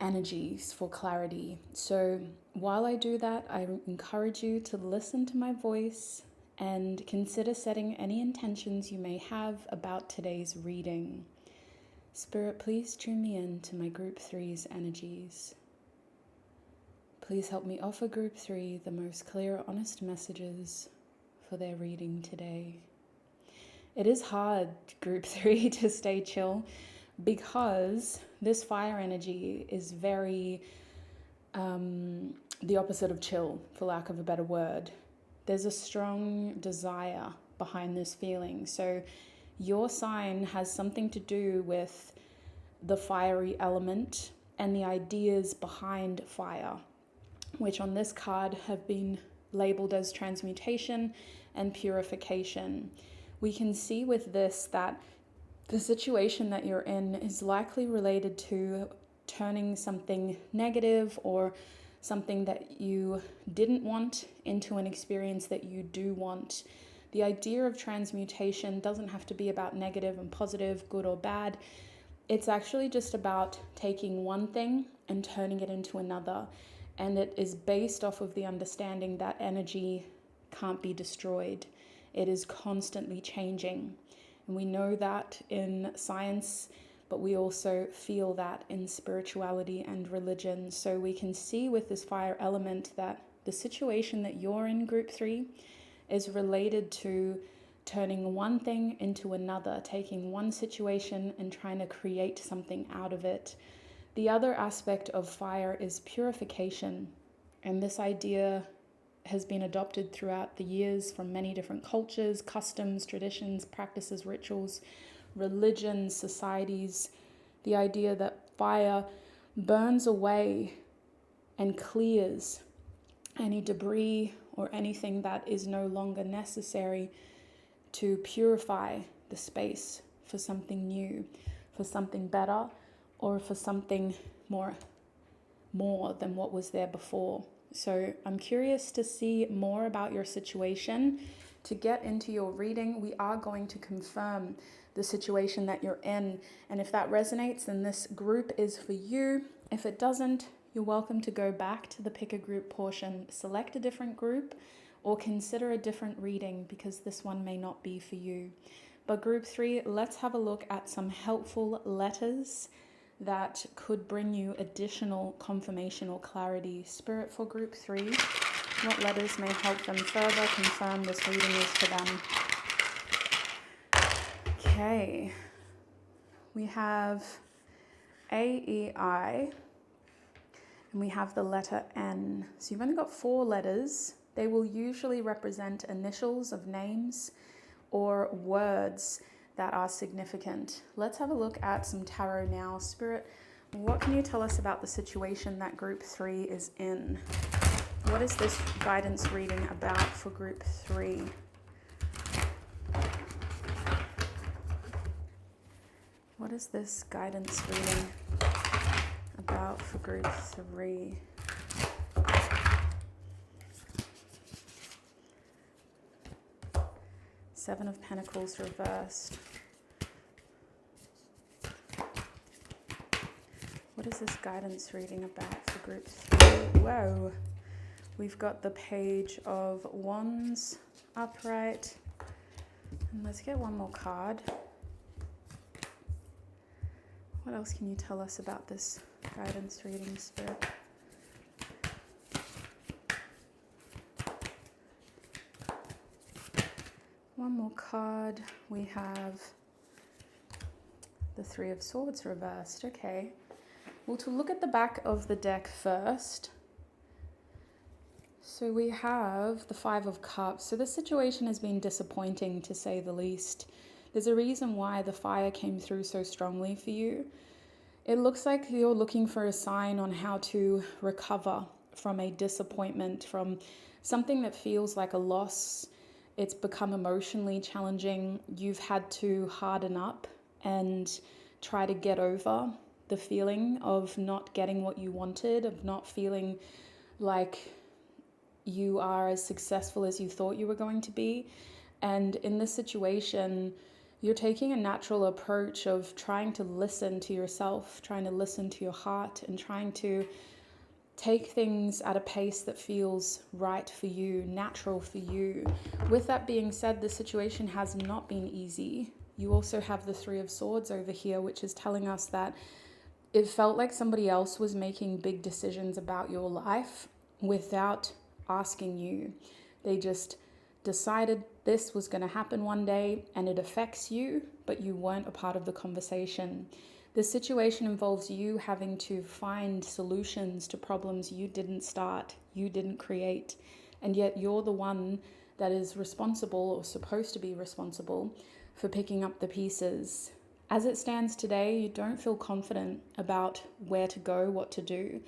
energies for clarity. So while I do that, I encourage you to listen to my voice and consider setting any intentions you may have about today's reading. Spirit, please tune me in to my group 3's energies. Please help me offer group 3 the most clear, honest messages for their reading today. It is hard, group 3, to stay chill because this fire energy is very the opposite of chill, for lack of a better word. There's a strong desire behind this feeling. So your sign has something to do with the fiery element and the ideas behind fire, which on this card have been labeled as transmutation and purification. We can see with this that the situation that you're in is likely related to turning something negative or something that you didn't want into an experience that you do want. The idea of transmutation doesn't have to be about negative and positive, good or bad. It's actually just about taking one thing and turning it into another. And it is based off of the understanding that energy can't be destroyed. It is constantly changing. And we know that in science, but we also feel that in spirituality and religion. So we can see with this fire element that the situation that you're in, group 3, is related to turning one thing into another, taking one situation and trying to create something out of it. The other aspect of fire is purification, and this idea has been adopted throughout the years from many different cultures, customs, traditions, practices, rituals, religions, societies. The idea that fire burns away and clears any debris or anything that is no longer necessary to purify the space for something new, for something better, or for something more than what was there before. So I'm curious to see more about your situation. To get into your reading, we are going to confirm the situation that you're in. And if that resonates, then this group is for you. If it doesn't, you're welcome to go back to the pick a group portion, select a different group, or consider a different reading because this one may not be for you. But group 3, let's have a look at some helpful letters that could bring you additional confirmation or clarity. Spirit, for group 3, what letters may help them further confirm this reading is for them? Okay, we have A, E, I, and we have the letter N. So you've only got 4 letters. They will usually represent initials of names or words that are significant. Let's have a look at some tarot now. Spirit, what can you tell us about the situation that group 3 is in? What is this guidance reading about for group 3? What is this guidance reading about for group 3? Seven of Pentacles reversed. What is this guidance reading about for group 3? Whoa. We've got the Page of Wands upright. And let's get one more card. What else can you tell us about this guidance reading, Spirit? One more card. We have the Three of Swords reversed. Okay. Well, to look at the back of the deck first. So we have the Five of Cups. So this situation has been disappointing, to say the least. There's a reason why the fire came through so strongly for you. It looks like you're looking for a sign on how to recover from a disappointment, from something that feels like a loss. It's become emotionally challenging. You've had to harden up and try to get over the feeling of not getting what you wanted, of not feeling like you are as successful as you thought you were going to be. And in this situation, you're taking a natural approach of trying to listen to yourself, trying to listen to your heart, and trying to take things at a pace that feels right for you, natural for you. With that being said, the situation has not been easy. You also have the Three of Swords over here, which is telling us that it felt like somebody else was making big decisions about your life without asking you. They just decided this was going to happen one day and it affects you, but you weren't a part of the conversation. The situation involves you having to find solutions to problems you didn't start, you didn't create, and yet you're the one that is responsible, or supposed to be responsible, for picking up the pieces. As it stands today, you don't feel confident about where to go, what to do.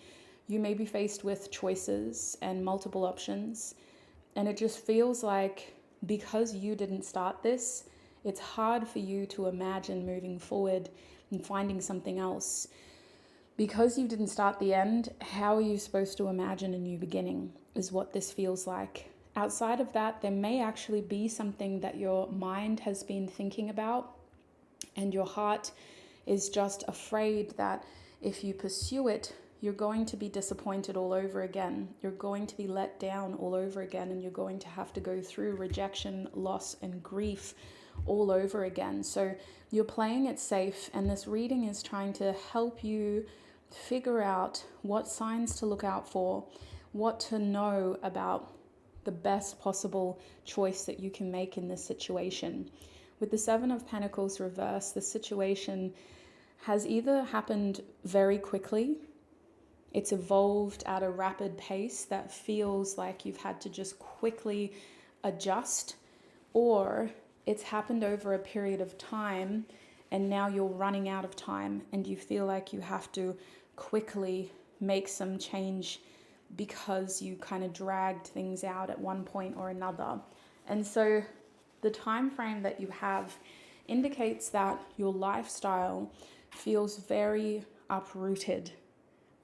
You may be faced with choices and multiple options, and it just feels like because you didn't start this, it's hard for you to imagine moving forward and finding something else. Because you didn't start the end, how are you supposed to imagine a new beginning is what this feels like. Outside of that, there may actually be something that your mind has been thinking about, and your heart is just afraid that if you pursue it, you're going to be disappointed all over again. You're going to be let down all over again, and you're going to have to go through rejection, loss, and grief all over again. So you're playing it safe, and this reading is trying to help you figure out what signs to look out for, what to know about the best possible choice that you can make in this situation. With the Seven of Pentacles reversed, the situation has either happened very quickly, it's evolved at a rapid pace that feels like you've had to just quickly adjust, or it's happened over a period of time and now you're running out of time and you feel like you have to quickly make some change because you kind of dragged things out at one point or another. And so the time frame that you have indicates that your lifestyle feels very uprooted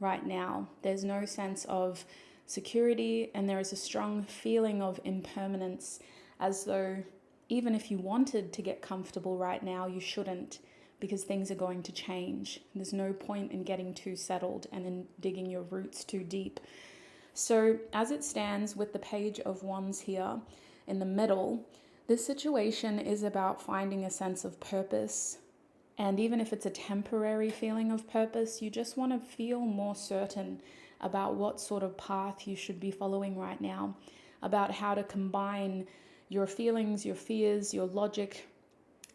right now. There's no sense of security, and there is a strong feeling of impermanence, as though even if you wanted to get comfortable right now, you shouldn't, because things are going to change. There's no point in getting too settled and in digging your roots too deep. So as it stands with the Page of Wands here in the middle, This situation is about finding a sense of purpose. And even if it's a temporary feeling of purpose, you just want to feel more certain about what sort of path you should be following right now, about how to combine your feelings, your fears, your logic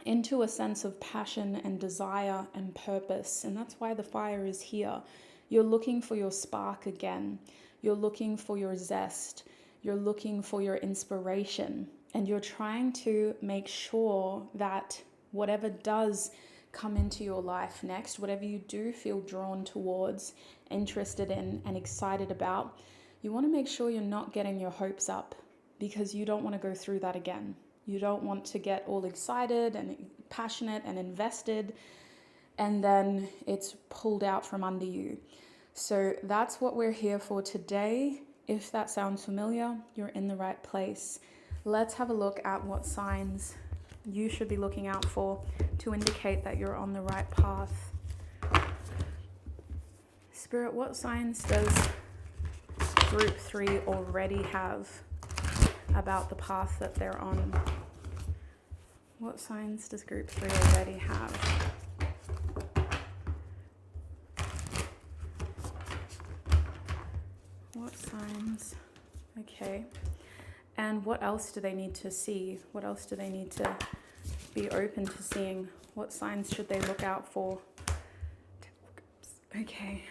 into a sense of passion and desire and purpose. And that's why the fire is here. You're looking for your spark again. You're looking for your zest. You're looking for your inspiration. And you're trying to make sure that whatever does come into your life next, whatever you do feel drawn towards, interested in, and excited about, you want to make sure you're not getting your hopes up, because you don't want to go through that again. You don't want to get all excited and passionate and invested, and then it's pulled out from under you. So that's what we're here for today. If that sounds familiar, you're in the right place. Let's have a look at what signs you should be looking out for to indicate that you're on the right path. Spirit, what signs does group 3 already have about the path that they're on? What signs does group 3 already have? What signs? Okay. And what else do they need to see? What else do they need to be open to seeing? What signs should they look out for? Okay.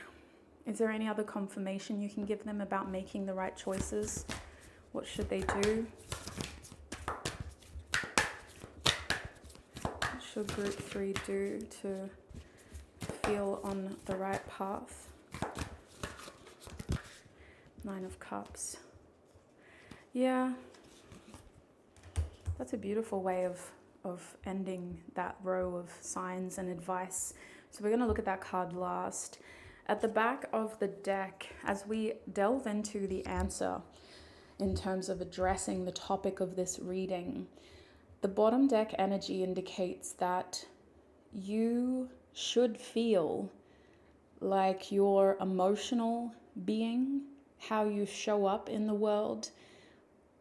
Is there any other confirmation you can give them about making the right choices? What should they do? What should group 3 do to feel on the right path? 9 of Cups. Yeah, that's a beautiful way of ending that row of signs and advice. So we're going to look at that card last. At the back of the deck, as we delve into the answer in terms of addressing the topic of this reading, the bottom deck energy indicates that you should feel like your emotional being, how you show up in the world,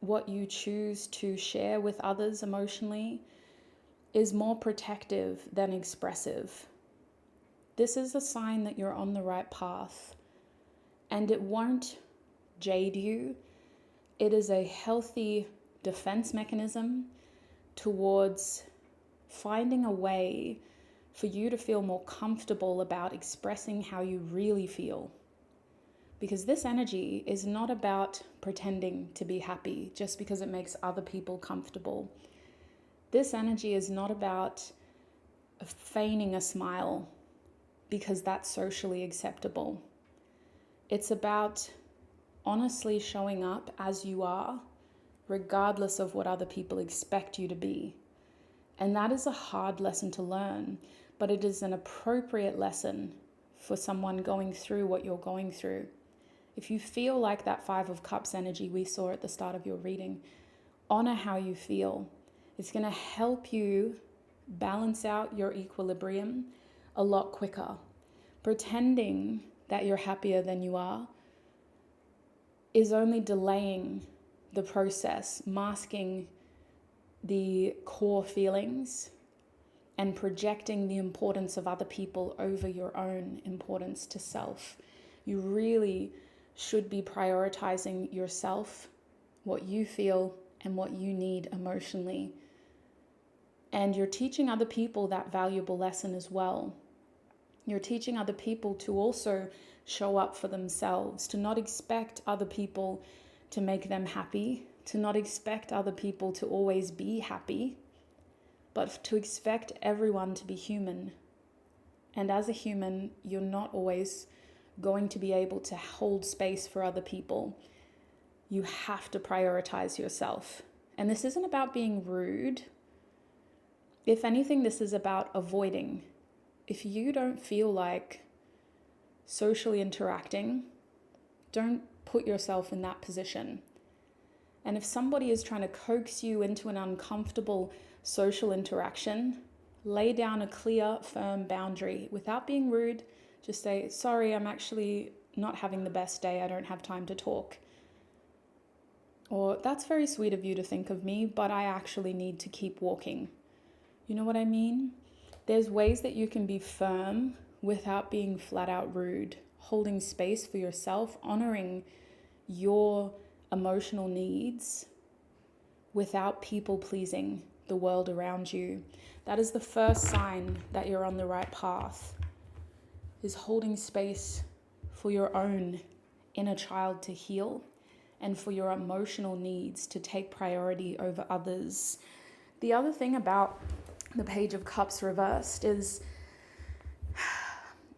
what you choose to share with others emotionally, is more protective than expressive. This is a sign that you're on the right path, and it won't jade you. It is a healthy defense mechanism towards finding a way for you to feel more comfortable about expressing how you really feel. Because this energy is not about pretending to be happy just because it makes other people comfortable. This energy is not about feigning a smile because that's socially acceptable. It's about honestly showing up as you are, regardless of what other people expect you to be. And that is a hard lesson to learn, but it is an appropriate lesson for someone going through what you're going through. If you feel like that 5 of Cups energy we saw at the start of your reading, honor how you feel. It's going to help you balance out your equilibrium a lot quicker. Pretending that you're happier than you are is only delaying the process, masking the core feelings and projecting the importance of other people over your own importance to self. You really should be prioritizing yourself, what you feel, and what you need emotionally. And you're teaching other people that valuable lesson as well. You're teaching other people to also show up for themselves, to not expect other people to make them happy, to not expect other people to always be happy, but to expect everyone to be human. And as a human, you're not always going to be able to hold space for other people. You have to prioritize yourself. And this isn't about being rude. If anything, this is about avoiding. If you don't feel like socially interacting, don't put yourself in that position. And if somebody is trying to coax you into an uncomfortable social interaction, lay down a clear, firm boundary without being rude. Just say, sorry, I'm actually not having the best day. I don't have time to talk. Or that's very sweet of you to think of me, but I actually need to keep walking. You know what I mean? There's ways that you can be firm without being flat out rude, holding space for yourself, honoring your emotional needs without people pleasing the world around you. That is the first sign that you're on the right path, is holding space for your own inner child to heal and for your emotional needs to take priority over others. The other thing about the Page of Cups reversed is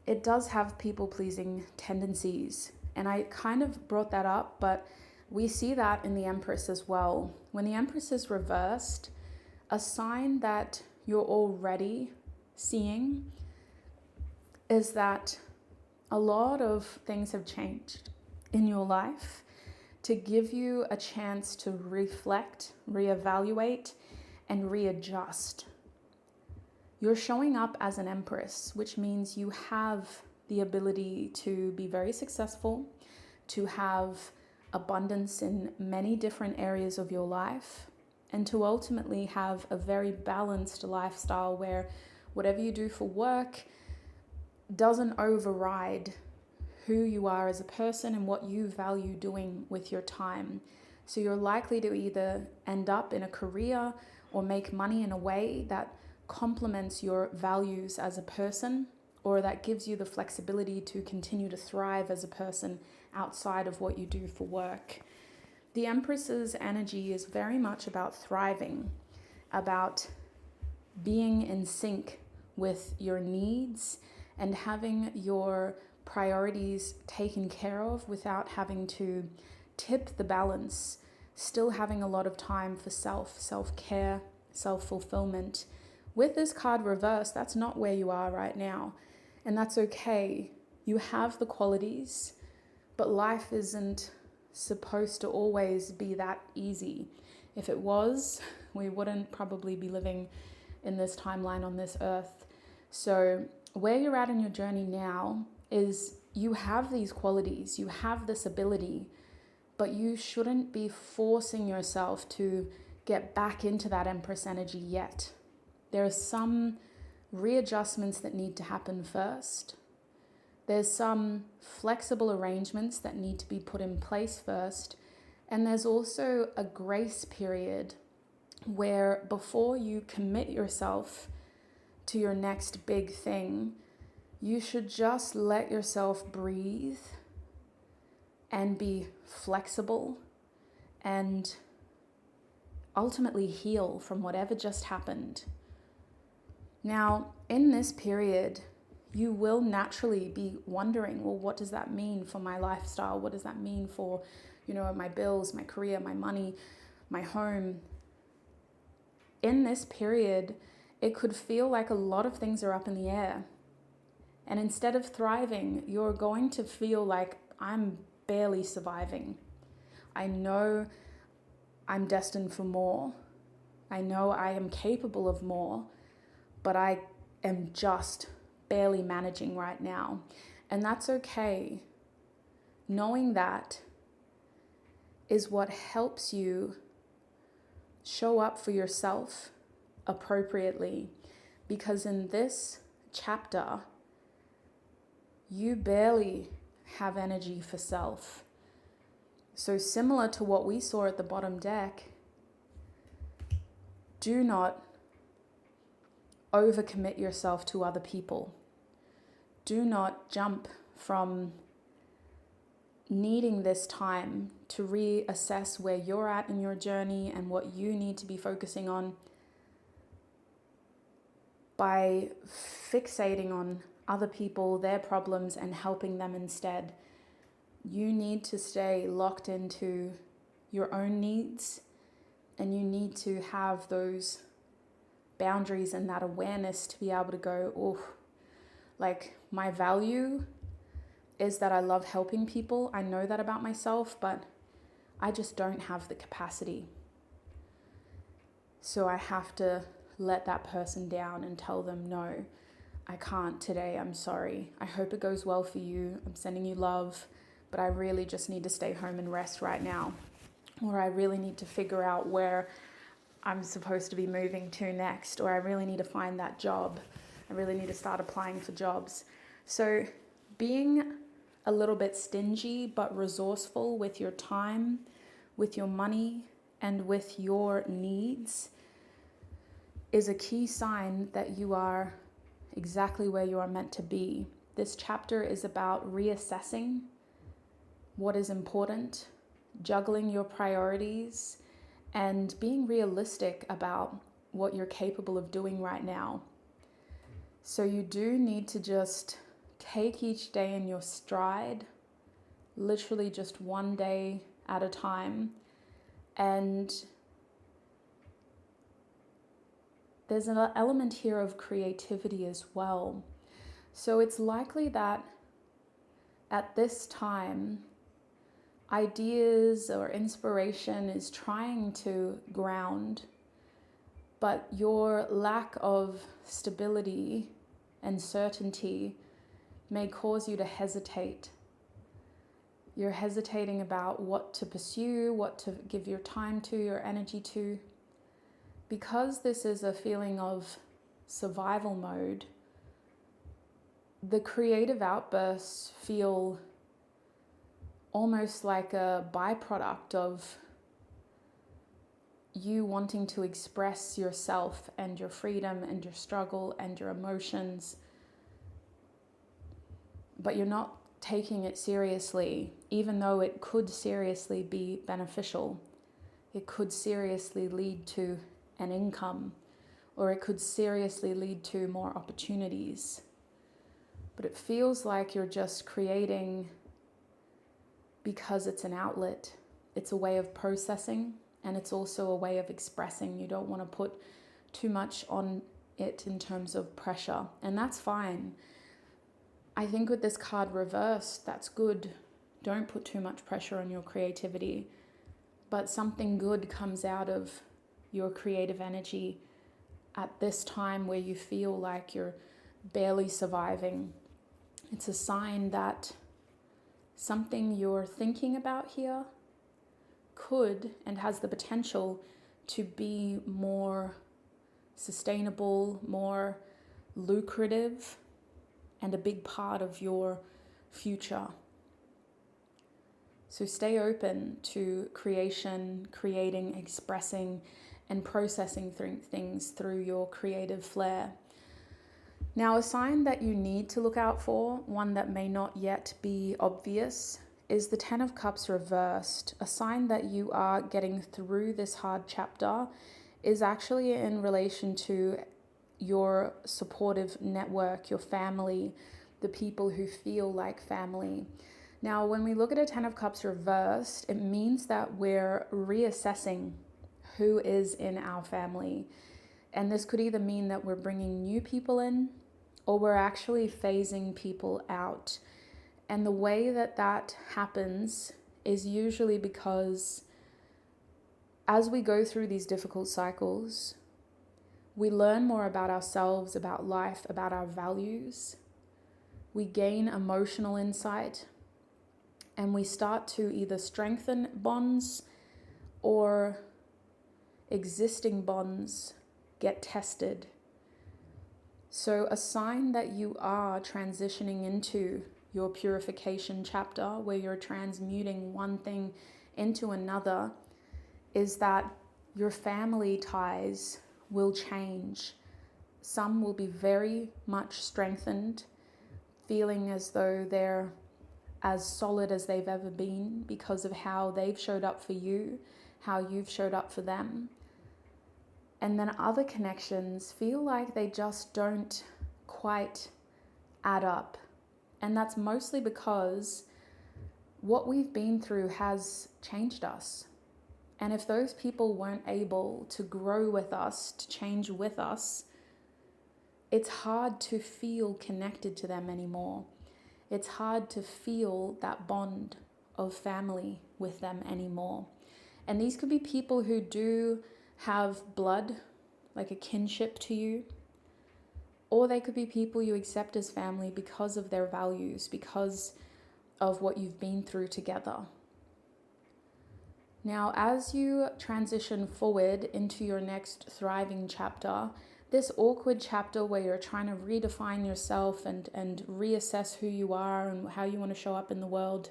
it does have people pleasing tendencies. And I kind of brought that up, but we see that in the Empress as well. When the Empress is reversed, a sign that you're already seeing is that a lot of things have changed in your life to give you a chance to reflect, reevaluate, and readjust. You're showing up as an Empress, which means you have the ability to be very successful, to have abundance in many different areas of your life, and to ultimately have a very balanced lifestyle where whatever you do for work doesn't override who you are as a person and what you value doing with your time. So you're likely to either end up in a career or make money in a way that complements your values as a person, or that gives you the flexibility to continue to thrive as a person outside of what you do for work. The Empress's energy is very much about thriving, about being in sync with your needs and having your priorities taken care of without having to tip the balance, still having a lot of time for self-care, self-fulfillment. With this card reversed, that's not where you are right now, and that's okay. You have the qualities, but life isn't supposed to always be that easy. If it was, we wouldn't probably be living in this timeline on this earth. So where you're at in your journey now is you have these qualities, you have this ability, but you shouldn't be forcing yourself to get back into that Empress energy yet. There are some readjustments that need to happen first. There's some flexible arrangements that need to be put in place first. And there's also a grace period where before you commit yourself to your next big thing, you should just let yourself breathe and be flexible and ultimately heal from whatever just happened. Now, in this period, you will naturally be wondering, well, what does that mean for my lifestyle? What does that mean for, my bills, my career, my money, my home? In this period, it could feel like a lot of things are up in the air. And instead of thriving, you're going to feel like I'm barely surviving. I know I'm destined for more. I know I am capable of more, but I am just barely managing right now. And that's okay. Knowing that is what helps you show up for yourself appropriately, because in this chapter, you barely have energy for self. So similar to what we saw at the bottom deck, do not overcommit yourself to other people. Do not jump from needing this time to reassess where you're at in your journey and what you need to be focusing on by fixating on other people, their problems, and helping them instead. You need to stay locked into your own needs, and you need to have those boundaries and that awareness to be able to go, oh, like my value is that I love helping people. I know that about myself, but I just don't have the capacity. So I have to let that person down and tell them, no, I can't today. I'm sorry. I hope it goes well for you. I'm sending you love, but I really just need to stay home and rest right now. or I really need to figure out where I'm supposed to be moving to next, or I really need to find that job. I really need to start applying for jobs. So being a little bit stingy but resourceful with your time, with your money, and with your needs is a key sign that you are exactly where you are meant to be. This chapter is about reassessing what is important, juggling your priorities, and being realistic about what you're capable of doing right now. So you do need to just take each day in your stride, literally just one day at a time. And there's an element here of creativity as well. So it's likely that at this time, ideas or inspiration is trying to ground, but your lack of stability and certainty may cause you to hesitate. You're hesitating about what to pursue, what to give your time to, your energy to. Because this is a feeling of survival mode, the creative outbursts feel almost like a byproduct of you wanting to express yourself and your freedom and your struggle and your emotions, but you're not taking it seriously, even though it could seriously be beneficial. It could seriously lead to an income, or it could seriously lead to more opportunities. But it feels like you're just creating because it's an outlet. It's a way of processing, and it's also a way of expressing. You don't want to put too much on it in terms of pressure, and that's fine. I think with this card reversed, that's good. Don't put too much pressure on your creativity, but something good comes out of your creative energy at this time where you feel like you're barely surviving. It's a sign that something you're thinking about here could and has the potential to be more sustainable, more lucrative, and a big part of your future. So stay open to creation, creating, expressing, and processing things through your creative flair. Now, a sign that you need to look out for, one that may not yet be obvious, is the Ten of Cups reversed. A sign that you are getting through this hard chapter is actually in relation to your supportive network, your family, the people who feel like family. Now, when we look at a Ten of Cups reversed, it means that we're reassessing who is in our family. And this could either mean that we're bringing new people in, or we're actually phasing people out. And the way that that happens is usually because as we go through these difficult cycles, we learn more about ourselves, about life, about our values. We gain emotional insight, and we start to either strengthen bonds or existing bonds get tested. So a sign that you are transitioning into your purification chapter, where you're transmuting one thing into another, is that your family ties will change. Some will be very much strengthened, feeling as though they're as solid as they've ever been because of how they've showed up for you, how you've showed up for them. And then other connections feel like they just don't quite add up. And that's mostly because what we've been through has changed us. And if those people weren't able to grow with us, to change with us, it's hard to feel connected to them anymore. It's hard to feel that bond of family with them anymore. And these could be people who do have blood, like a kinship to you, or they could be people you accept as family because of their values, because of what you've been through together. Now, as you transition forward into your next thriving chapter, this awkward chapter where you're trying to redefine yourself and reassess who you are and how you want to show up in the world,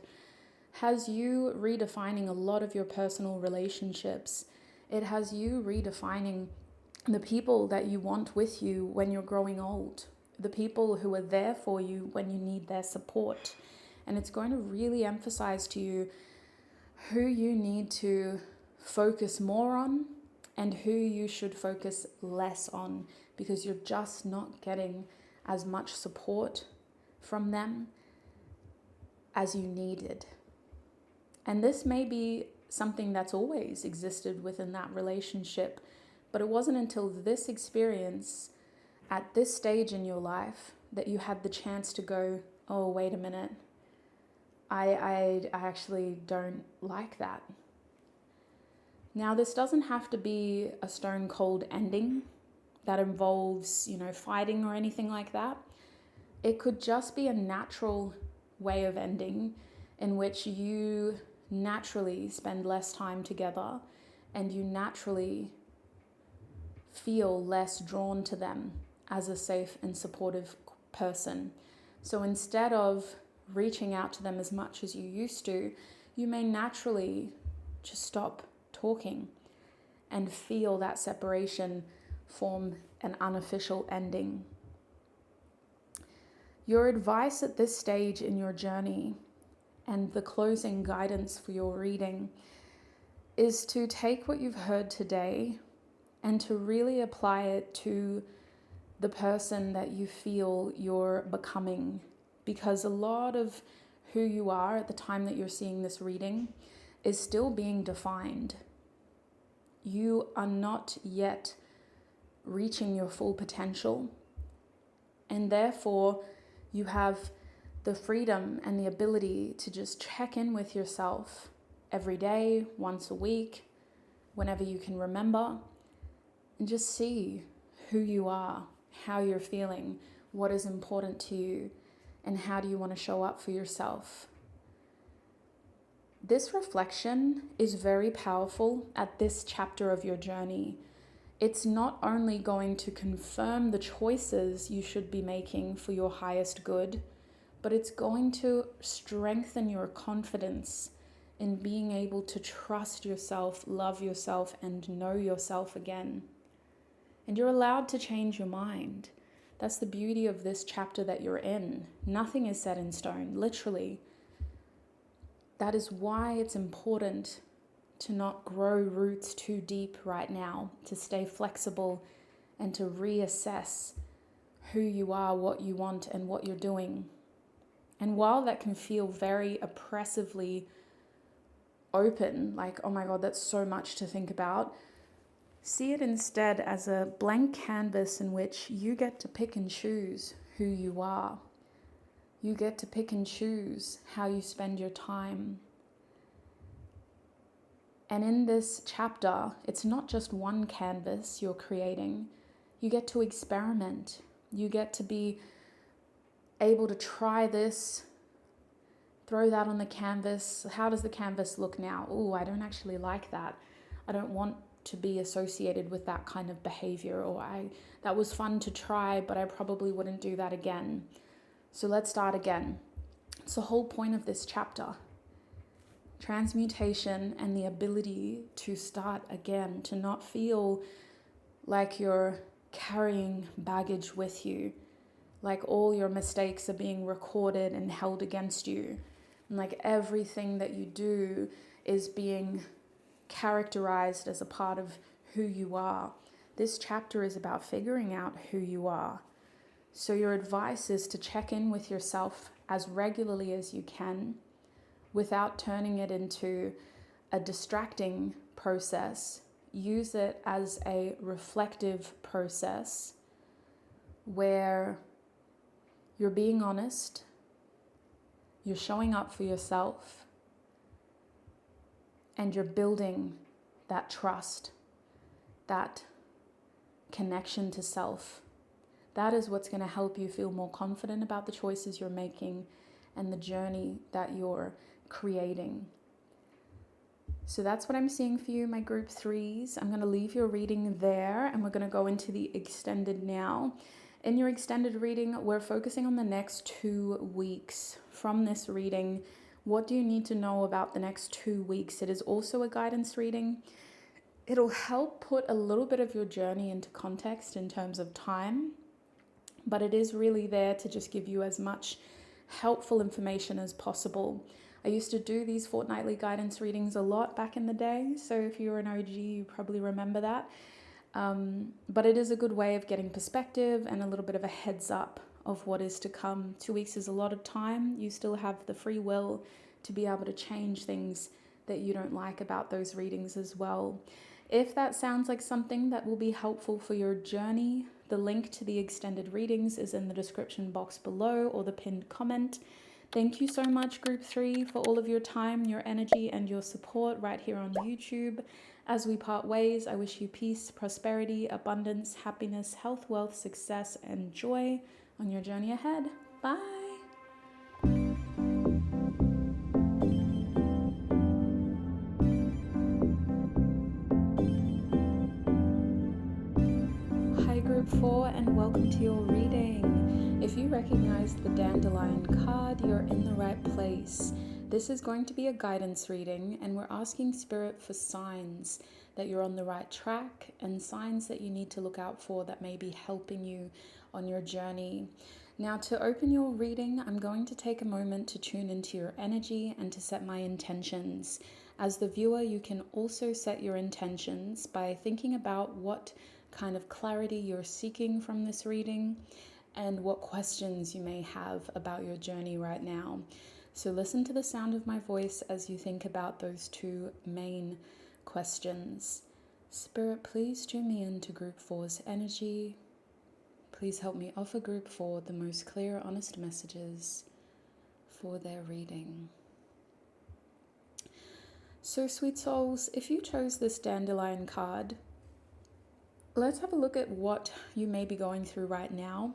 has you redefining a lot of your personal relationships. It has you redefining the people that you want with you when you're growing old, the people who are there for you when you need their support. And it's going to really emphasize to you who you need to focus more on and who you should focus less on, because you're just not getting as much support from them as you needed. And this may be something that's always existed within that relationship, but it wasn't until this experience at this stage in your life that you had the chance to go, oh, wait a minute, I actually don't like that. Now, this doesn't have to be a stone cold ending that involves, fighting or anything like that. It could just be a natural way of ending in which you naturally spend less time together and you naturally feel less drawn to them as a safe and supportive person. So instead of reaching out to them as much as you used to, you may naturally just stop talking and feel that separation form an unofficial ending. Your advice at this stage in your journey and the closing guidance for your reading is to take what you've heard today and to really apply it to the person that you feel you're becoming, because a lot of who you are at the time that you're seeing this reading is still being defined. You are not yet reaching your full potential, and therefore you have the freedom and the ability to just check in with yourself every day, once a week, whenever you can remember, and just see who you are, how you're feeling, what is important to you, and how do you want to show up for yourself. This reflection is very powerful at this chapter of your journey. It's not only going to confirm the choices you should be making for your highest good, but it's going to strengthen your confidence in being able to trust yourself, love yourself, and know yourself again. And you're allowed to change your mind. That's the beauty of this chapter that you're in. Nothing is set in stone, literally. That is why it's important to not grow roots too deep right now, to stay flexible and to reassess who you are, what you want, and what you're doing. And while that can feel very oppressively open, like, oh my God, that's so much to think about, see it instead as a blank canvas in which you get to pick and choose who you are. You get to pick and choose how you spend your time. And in this chapter, it's not just one canvas you're creating. You get to experiment. You get to be able to try this, throw that on the canvas. How does the canvas look now? Oh, I don't actually like that. I don't want to be associated with that kind of behavior, or that was fun to try, but I probably wouldn't do that again. So let's start again. It's the whole point of this chapter. Transmutation and the ability to start again, to not feel like you're carrying baggage with you, like all your mistakes are being recorded and held against you, and like everything that you do is being characterized as a part of who you are. This chapter is about figuring out who you are. So your advice is to check in with yourself as regularly as you can without turning it into a distracting process. Use it as a reflective process where you're being honest, you're showing up for yourself, and you're building that trust, that connection to self. That is what's going to help you feel more confident about the choices you're making and the journey that you're creating. So that's what I'm seeing for you, my group threes. I'm going to leave your reading there and we're going to go into the extended now. In your extended reading, we're focusing on the next 2 weeks. From this reading, what do you need to know about the next 2 weeks? It is also a guidance reading. It'll help put a little bit of your journey into context in terms of time, but it is really there to just give you as much helpful information as possible. I used to do these fortnightly guidance readings a lot back in the day, so if you're an OG, you probably remember that. But it is a good way of getting perspective and a little bit of a heads up of what is to come. 2 weeks is a lot of time. You still have the free will to be able to change things that you don't like about those readings as well. If that sounds like something that will be helpful for your journey, the link to the extended readings is in the description box below or the pinned comment. Thank you so much, Group 3, for all of your time, your energy, and your support right here on YouTube. As we part ways, I wish you peace, prosperity, abundance, happiness, health, wealth, success, and joy on your journey ahead. Bye. Hi, Group 4, and welcome to your reading. If you recognize the dandelion card, you're in the right place. This is going to be a guidance reading, and we're asking Spirit for signs that you're on the right track and signs that you need to look out for that may be helping you on your journey. Now, to open your reading, I'm going to take a moment to tune into your energy and to set my intentions. As the viewer, you can also set your intentions by thinking about what kind of clarity you're seeking from this reading and what questions you may have about your journey right now. So listen to the sound of my voice as you think about those 2 main questions. Spirit, please tune me into Group 4's energy. Please help me offer Group 4 the most clear, honest messages for their reading. So, sweet souls, if you chose this dandelion card, let's have a look at what you may be going through right now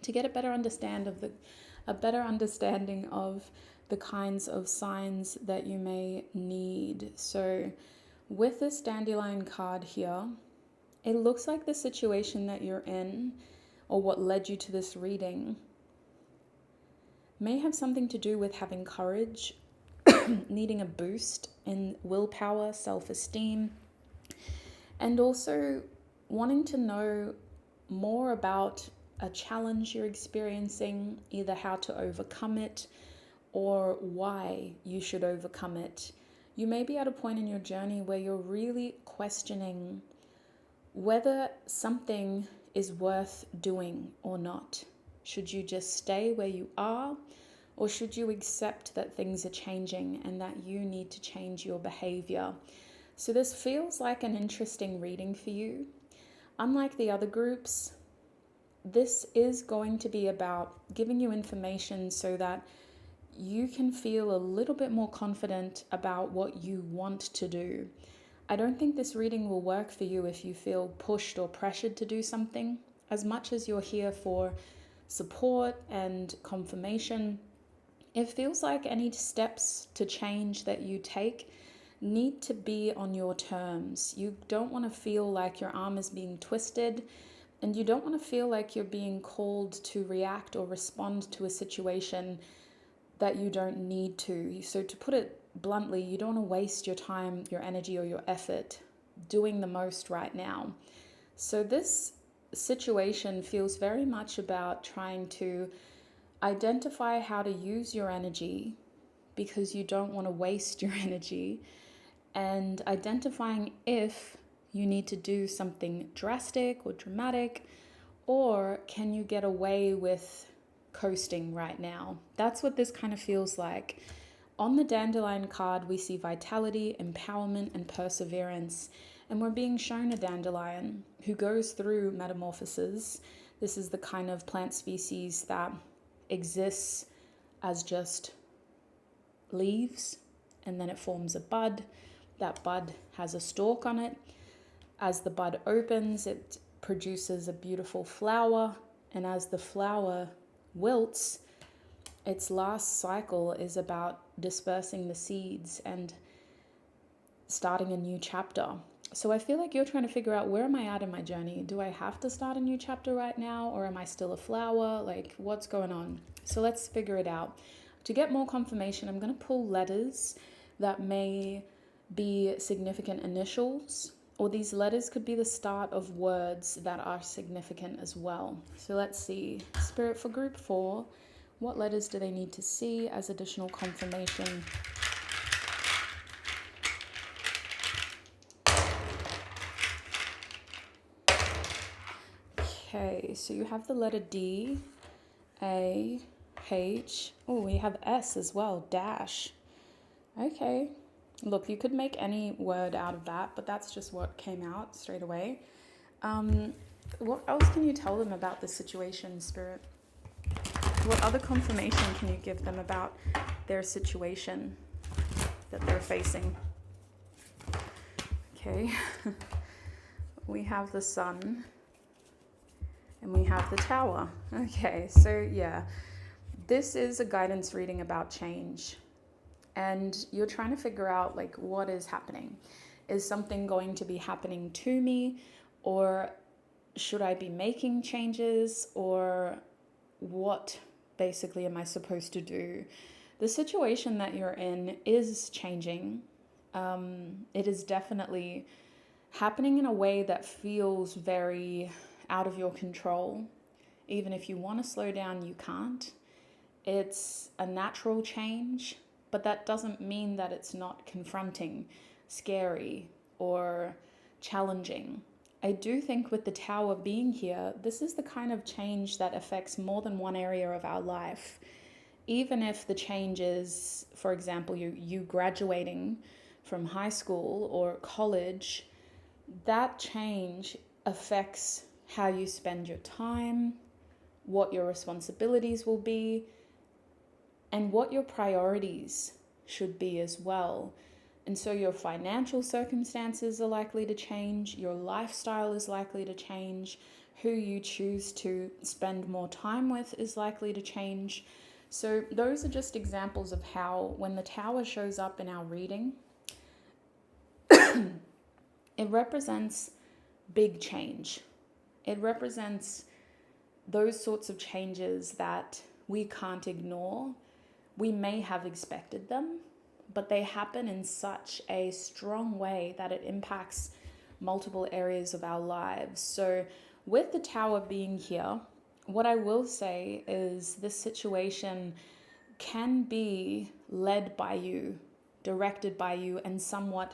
to get a better understanding of the kinds of signs that you may need. So with this dandelion card here, it looks like the situation that you're in or what led you to this reading may have something to do with having courage, needing a boost in willpower, self-esteem, and also wanting to know more about a challenge you're experiencing, either how to overcome it or why you should overcome it. You may be at a point in your journey where you're really questioning whether something is worth doing or not. Should you just stay where you are, or should you accept that things are changing and that you need to change your behavior? So this feels like an interesting reading for you. Unlike the other groups, this is going to be about giving you information so that you can feel a little bit more confident about what you want to do. I don't think this reading will work for you if you feel pushed or pressured to do something. As much as you're here for support and confirmation, it feels like any steps to change that you take need to be on your terms. You don't want to feel like your arm is being twisted, and you don't want to feel like you're being called to react or respond to a situation that you don't need to. So to put it bluntly, you don't want to waste your time, your energy, or your effort doing the most right now. So this situation feels very much about trying to identify how to use your energy because you don't want to waste your energy, and identifying if you need to do something drastic or dramatic, or can you get away with coasting right now? That's what this kind of feels like. On the dandelion card, we see vitality, empowerment, and perseverance. And we're being shown a dandelion who goes through metamorphosis. This is the kind of plant species that exists as just leaves, and then it forms a bud. That bud has a stalk on it. As the bud opens, it produces a beautiful flower, and as the flower wilts, its last cycle is about dispersing the seeds, and starting a new chapter. So I feel like you're trying to figure out, where am I at in my journey? Do I have to start a new chapter right now, or am I still a flower? Like, what's going on? So let's figure it out. To get more confirmation, I'm going to pull letters that may be significant initials, or these letters could be the start of words that are significant as well. So let's see. Spirit, for group 4, what letters do they need to see as additional confirmation? Okay, so you have the letter D, A, H. Oh, we have S as well, dash. Okay. Look, you could make any word out of that, but that's just what came out straight away. What else can you tell them about this situation, Spirit? What other confirmation can you give them about their situation that they're facing? Okay. We have the Sun. And we have the Tower. Okay, so yeah, this is a guidance reading about change. And you're trying to figure out, like, what is happening. Is something going to be happening to me? Or should I be making changes? Or what basically am I supposed to do? The situation that you're in is changing. It is definitely happening in a way that feels very out of your control. Even if you want to slow down, you can't. It's a natural change, but that doesn't mean that it's not confronting, scary, or challenging. I do think with the Tower being here, this is the kind of change that affects more than one area of our life. Even if the change is, for example, you graduating from high school or college, that change affects how you spend your time, what your responsibilities will be, and what your priorities should be as well. And so your financial circumstances are likely to change, your lifestyle is likely to change, who you choose to spend more time with is likely to change. So those are just examples of how, when the Tower shows up in our reading, it represents big change. It represents those sorts of changes that we can't ignore. We may have expected them, but they happen in such a strong way that it impacts multiple areas of our lives. So with the Tower being here, what I will say is this situation can be led by you, directed by you, and somewhat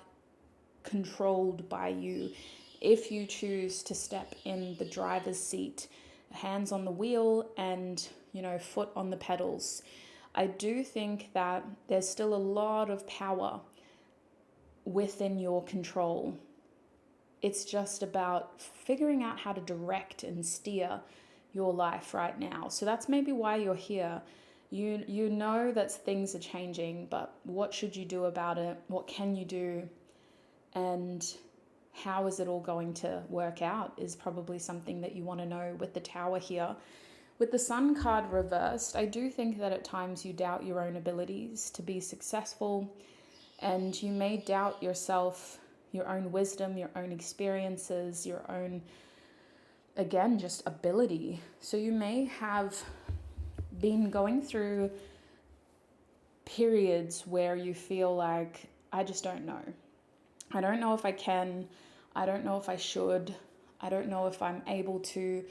controlled by you if you choose to step in the driver's seat, hands on the wheel and, foot on the pedals. I do think that there's still a lot of power within your control. It's just about figuring out how to direct and steer your life right now. So that's maybe why you're here. You know that things are changing, but what should you do about it? What can you do? And how is it all going to work out is probably something that you want to know with the Tower here. With the Sun card reversed, I do think that at times you doubt your own abilities to be successful, and you may doubt yourself, your own wisdom, your own experiences, your own, again, just ability. So you may have been going through periods where you feel like, I just don't know. I don't know if I can. I don't know if I should. I don't know if I'm able to.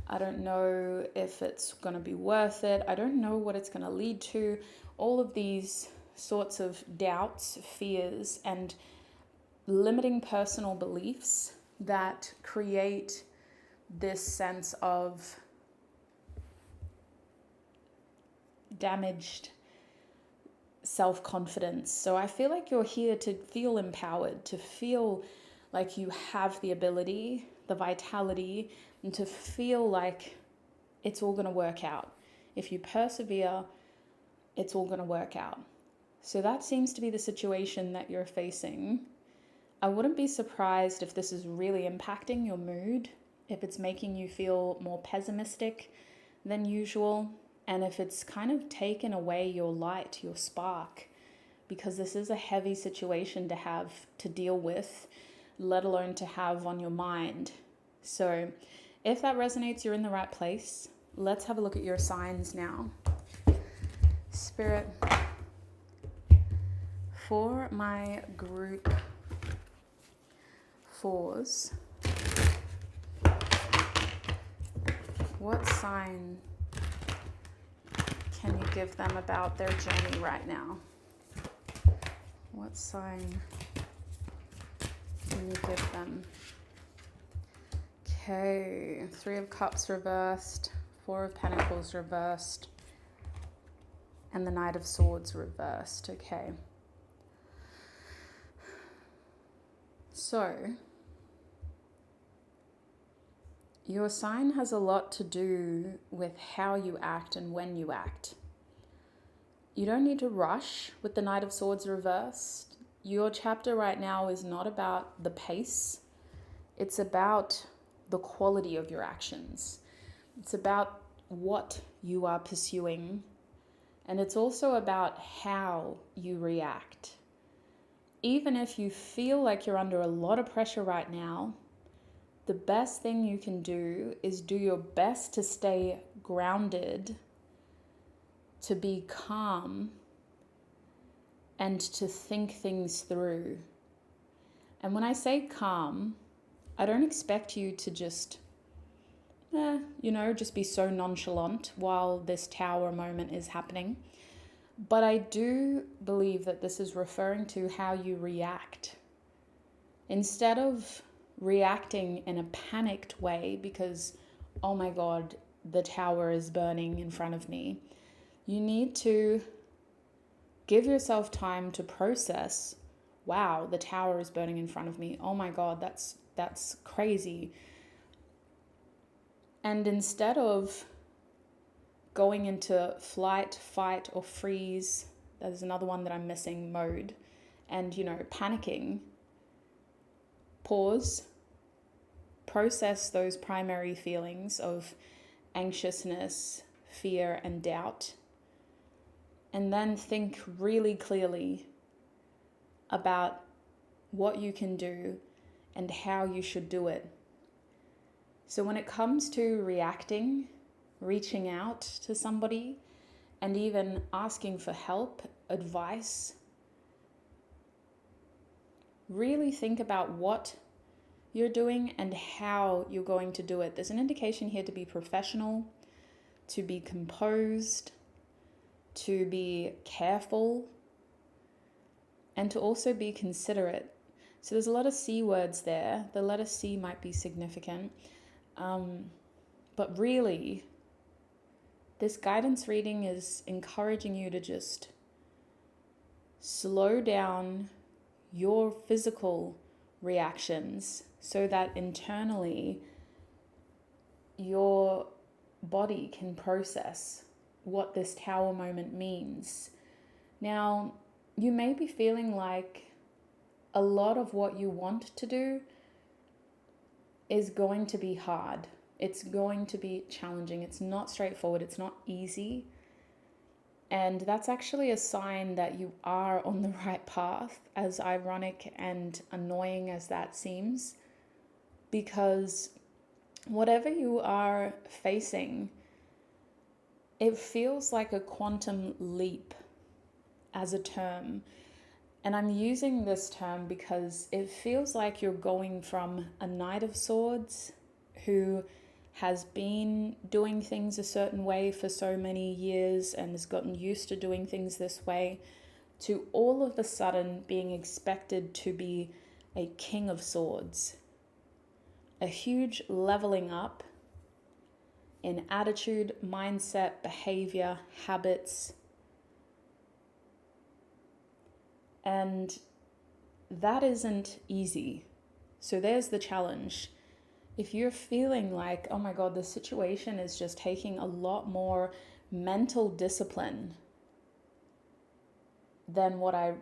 I don't know if it's going to be worth it. I don't know what it's going to lead to. All of these sorts of doubts, fears, and limiting personal beliefs that create this sense of damaged self-confidence. So I feel like you're here to feel empowered, to feel like you have the ability, the vitality, and to feel like it's all going to work out. If you persevere, it's all going to work out. So that seems to be the situation that you're facing. I wouldn't be surprised if this is really impacting your mood, if it's making you feel more pessimistic than usual, and if it's kind of taken away your light, your spark because this is a heavy situation to have to deal with, let alone to have on your mind. So if that resonates, you're in the right place. Let's have a look at your signs now. Spirit, for my group fours, what sign can you give them about their journey right now? What sign can you give them? Okay, Three of Cups reversed, Four of Pentacles reversed, and the Knight of Swords reversed. Okay. So, your sign has a lot to do with how you act and when you act. You don't need to rush with the Knight of Swords reversed. Your chapter right now is not about the pace. It's about the quality of your actions. It's about what you are pursuing. And it's also about how you react. Even if you feel like you're under a lot of pressure right now, the best thing you can do is do your best to stay grounded, to be calm, and to think things through. And when I say calm, I don't expect you to just, just be so nonchalant while this tower moment is happening. But I do believe that this is referring to how you react. Instead of reacting in a panicked way because, oh my God, the tower is burning in front of me, you need to give yourself time to process, wow, the tower is burning in front of me. Oh my God, that's crazy. And instead of going into flight, fight, or freeze, that is another one that I'm missing, mode, and, panicking, pause, process those primary feelings of anxiousness, fear, and doubt, and then think really clearly about what you can do and how you should do it. So when it comes to reacting, reaching out to somebody, and even asking for help, advice, really think about what you're doing and how you're going to do it. There's an indication here to be professional, to be composed, to be careful, and to also be considerate. So there's a lot of C words there. The letter C might be significant. But really, this guidance reading is encouraging you to just slow down your physical reactions so that internally your body can process what this tower moment means. Now, you may be feeling like a lot of what you want to do is going to be hard. It's going to be challenging. It's not straightforward. It's not easy. And that's actually a sign that you are on the right path, as ironic and annoying as that seems, because whatever you are facing, it feels like a quantum leap as a term. And I'm using this term because it feels like you're going from a Knight of Swords who has been doing things a certain way for so many years and has gotten used to doing things this way, to all of a sudden being expected to be a King of Swords. A huge leveling up in attitude, mindset, behavior, habits. And that isn't easy. So there's the challenge. If you're feeling like, oh my God, the situation is just taking a lot more mental discipline than what I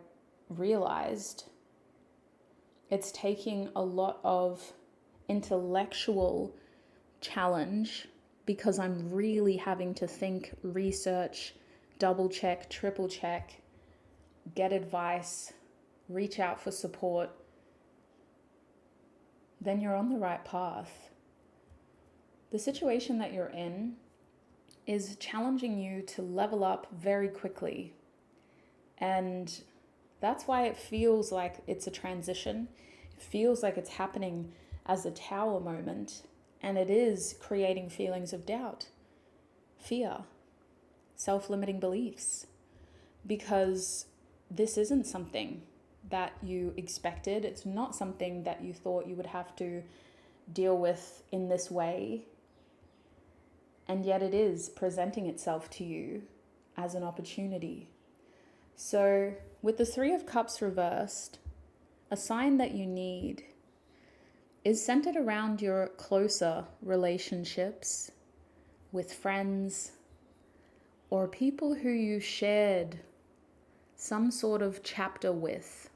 realized, it's taking a lot of intellectual challenge because I'm really having to think, research, double check, triple check, get advice, reach out for support, then you're on the right path. The situation that you're in is challenging you to level up very quickly. And that's why it feels like it's a transition. It feels like it's happening as a tower moment. And it is creating feelings of doubt, fear, self-limiting beliefs. Because this isn't something that you expected. It's not something that you thought you would have to deal with in this way. And yet it is presenting itself to you as an opportunity. So with the Three of Cups reversed, a sign that you need is centered around your closer relationships with friends or people who you shared some sort of chapter with.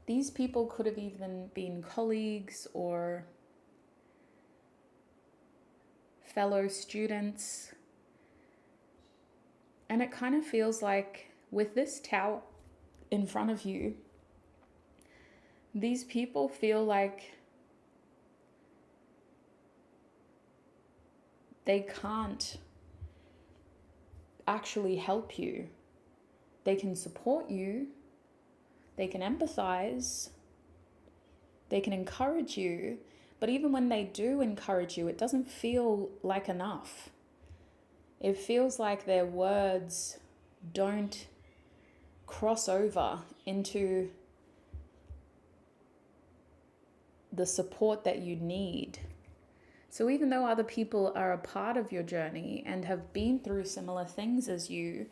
These people could have even been colleagues or fellow students. And it kind of feels like with this tower in front of you, these people feel like they can't actually help you. They can support you, they can empathize, they can encourage you, but even when they do encourage you, it doesn't feel like enough. It feels like their words don't cross over into the support that you need. So even though other people are a part of your journey and have been through similar things as you,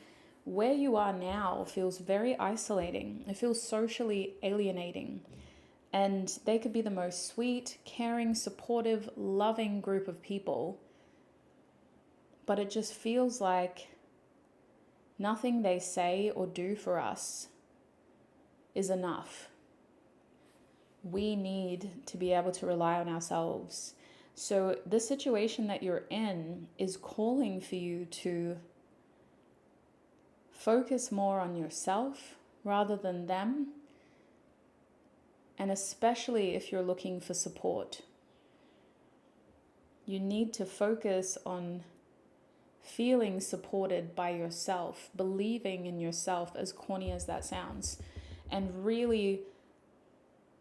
where you are now feels very isolating. It feels socially alienating. And they could be the most sweet, caring, supportive, loving group of people. But it just feels like nothing they say or do for us is enough. We need to be able to rely on ourselves. So the situation that you're in is calling for you to focus more on yourself rather than them. And especially if you're looking for support, you need to focus on feeling supported by yourself, believing in yourself, as corny as that sounds, and really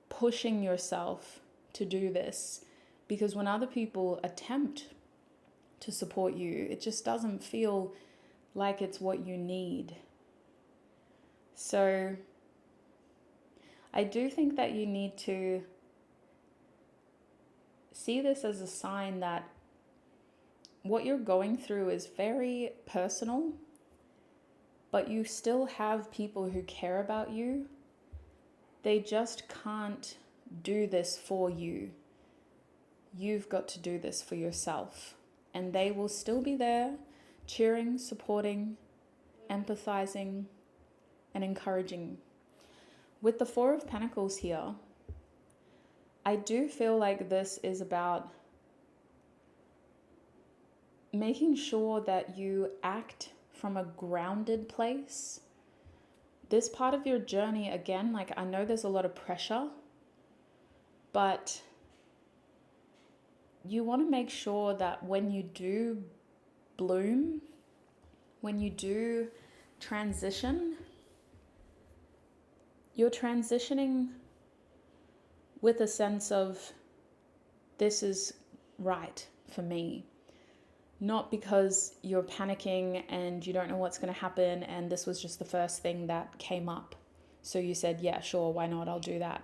pushing yourself to do this. Because when other people attempt to support you, it just doesn't feel like it's what you need. So I do think that you need to see this as a sign that what you're going through is very personal, but you still have people who care about you. They just can't do this for you. You've got to do this for yourself. And they will still be there, cheering, supporting, empathizing, and encouraging. With the Four of Pentacles here, I do feel like this is about making sure that you act from a grounded place. This part of your journey, again, like I know there's a lot of pressure, but you want to make sure that when you do bloom, when you do transition, you're transitioning with a sense of this is right for me. Not because you're panicking and you don't know what's going to happen and this was just the first thing that came up. So you said, yeah, sure, why not? I'll do that.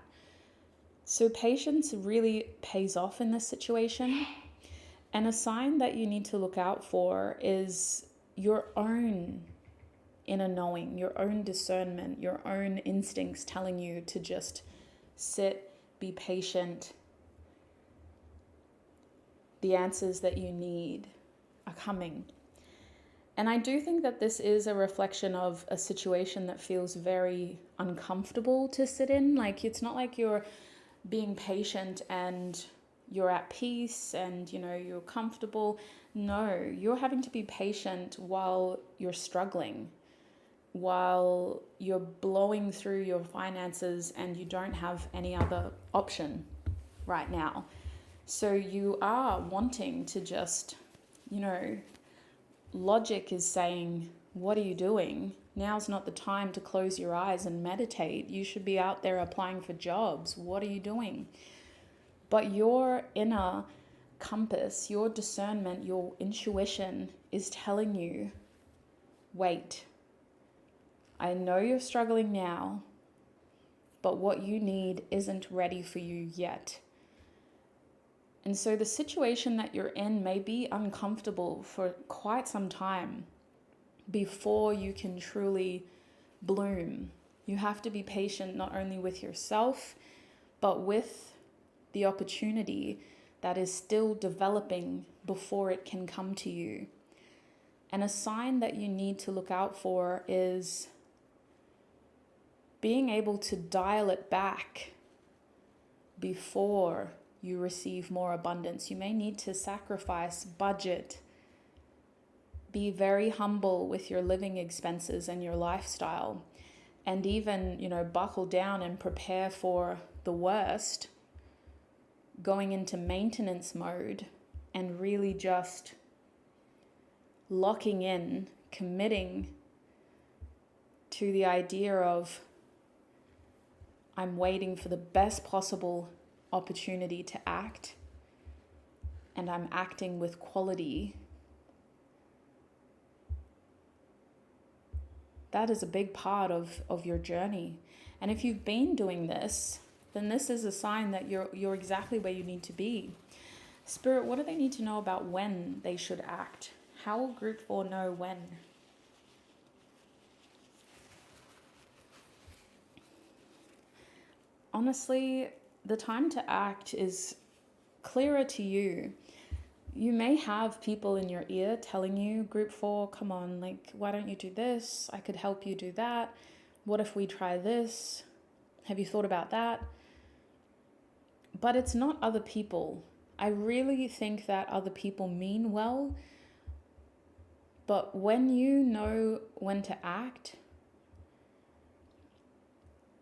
So patience really pays off in this situation. And a sign that you need to look out for is your own inner knowing, your own discernment, your own instincts telling you to just sit, be patient. The answers that you need are coming. And I do think that this is a reflection of a situation that feels very uncomfortable to sit in. Like it's not like you're being patient and you're at peace and you're comfortable. No, you're having to be patient while you're struggling. while you're blowing through your finances and you don't have any other option right now. So you are wanting to just, logic is saying, what are you doing? Now's not the time to close your eyes and meditate. You should be out there applying for jobs. What are you doing? But your inner compass, your discernment, your intuition is telling you, wait. I know you're struggling now, but what you need isn't ready for you yet. And so the situation that you're in may be uncomfortable for quite some time before you can truly bloom. You have to be patient not only with yourself, but with the opportunity that is still developing before it can come to you. And a sign that you need to look out for is being able to dial it back before you receive more abundance. You may need to sacrifice, budget, be very humble with your living expenses and your lifestyle, and even, buckle down and prepare for the worst, going into maintenance mode and really just locking in, committing to the idea of, I'm waiting for the best possible opportunity to act, and I'm acting with quality. That is a big part of your journey. And if you've been doing this, then this is a sign that you're exactly where you need to be. Spirit, what do they need to know about when they should act? How will Group 4 know when? Honestly, the time to act is clearer to you. You may have people in your ear telling you, Group 4, come on, why don't you do this? I could help you do that. What if we try this? Have you thought about that? But it's not other people. I really think that other people mean well. But when you know when to act,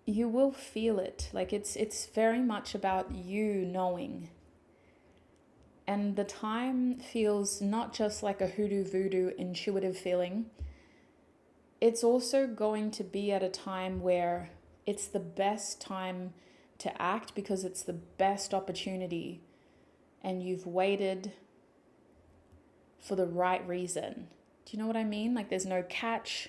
you will feel it. It's very much about you knowing. And the time feels not just like a hoodoo voodoo intuitive feeling. It's also going to be at a time where it's the best time to act because it's the best opportunity and you've waited for the right reason. Do you know what I mean? There's no catch.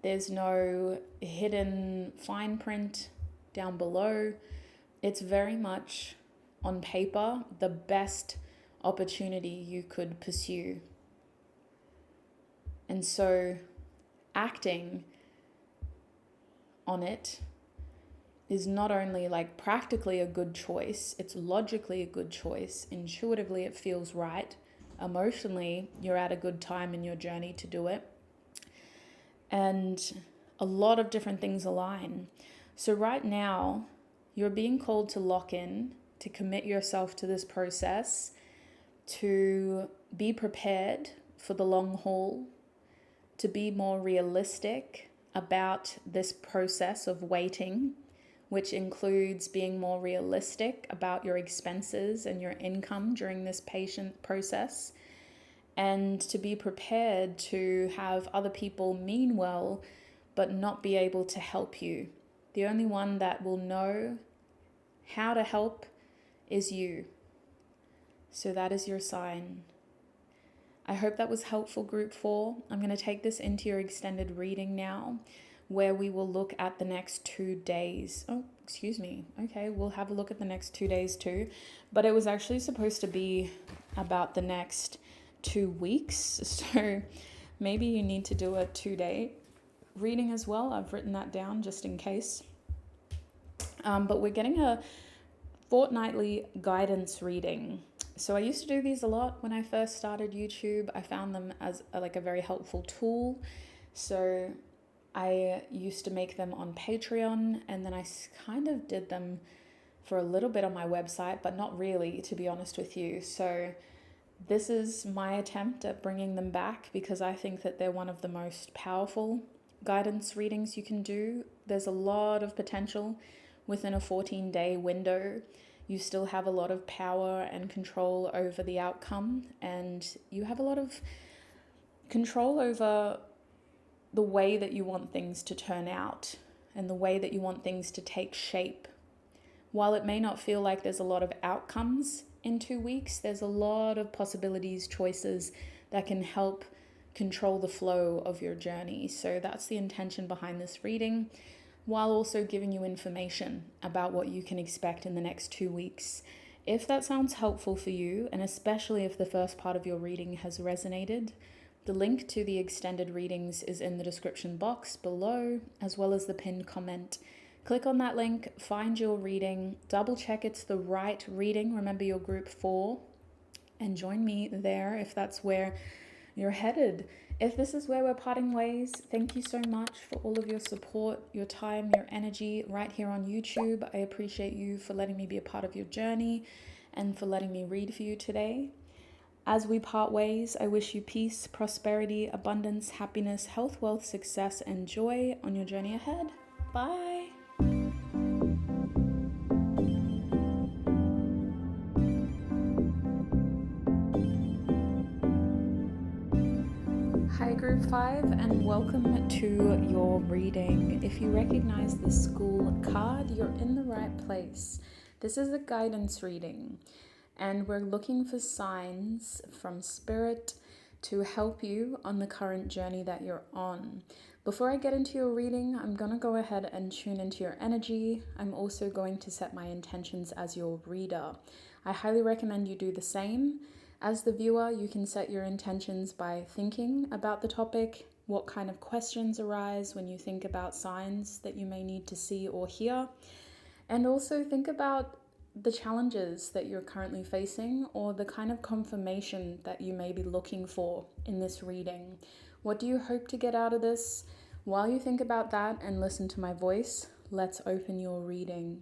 There's no hidden fine print down below. It's very much on paper the best opportunity you could pursue. And so acting on it is not only practically a good choice, it's logically a good choice, intuitively it feels right, emotionally you're at a good time in your journey to do it. And a lot of different things align. So right now, you're being called to lock in, to commit yourself to this process, to be prepared for the long haul, to be more realistic about this process of waiting, which includes being more realistic about your expenses and your income during this patient process, and to be prepared to have other people mean well but not be able to help you. The only one that will know how to help is you. So that is your sign. I hope that was helpful, Group 4. I'm going to take this into your extended reading now, where we will look at the next 2 days. Oh, excuse me. Okay, we'll have a look at the next 2 days too. But it was actually supposed to be about the next 2 weeks. So maybe you need to do a 2-day reading as well. I've written that down just in case. But we're getting a fortnightly guidance reading. So I used to do these a lot when I first started YouTube. I found them as a very helpful tool. So I used to make them on Patreon, and then I kind of did them for a little bit on my website, but not really, to be honest with you. So This is my attempt at bringing them back because I think that they're one of the most powerful guidance readings you can do. There's a lot of potential within a 14-day window. You still have a lot of power and control over the outcome, and you have a lot of control over the way that you want things to turn out and the way that you want things to take shape. While it may not feel like there's a lot of outcomes in 2 weeks, there's a lot of possibilities, choices that can help control the flow of your journey. So that's the intention behind this reading, while also giving you information about what you can expect in the next 2 weeks. If that sounds helpful for you, and especially if the first part of your reading has resonated, the link to the extended readings is in the description box below, as well as the pinned comment. Click on that link, find your reading, double check it's the right reading. Remember your group 4, and join me there if that's where you're headed. If this is where we're parting ways, thank you so much for all of your support, your time, your energy right here on YouTube. I appreciate you for letting me be a part of your journey and for letting me read for you today. As we part ways, I wish you peace, prosperity, abundance, happiness, health, wealth, success, and joy on your journey ahead. Bye. Hi Group 5, and welcome to your reading. If you recognize the school card, you're in the right place. This is a guidance reading, and we're looking for signs from Spirit to help you on the current journey that you're on. Before I get into your reading, I'm going to go ahead and tune into your energy. I'm also going to set my intentions as your reader. I highly recommend you do the same. As the viewer, you can set your intentions by thinking about the topic, what kind of questions arise when you think about signs that you may need to see or hear, and also think about the challenges that you're currently facing or the kind of confirmation that you may be looking for in this reading. What do you hope to get out of this? While you think about that and listen to my voice, let's open your reading.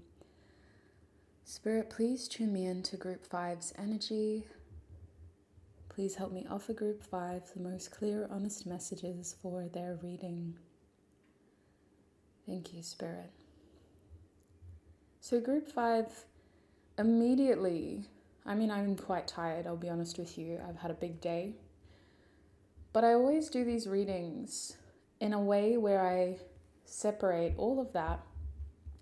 Spirit, please tune me into Group 5's energy. Please help me offer Group 5 the most clear, honest messages for their reading. Thank you, Spirit. So Group 5, immediately, I'm quite tired, I'll be honest with you. I've had a big day. But I always do these readings in a way where I separate all of that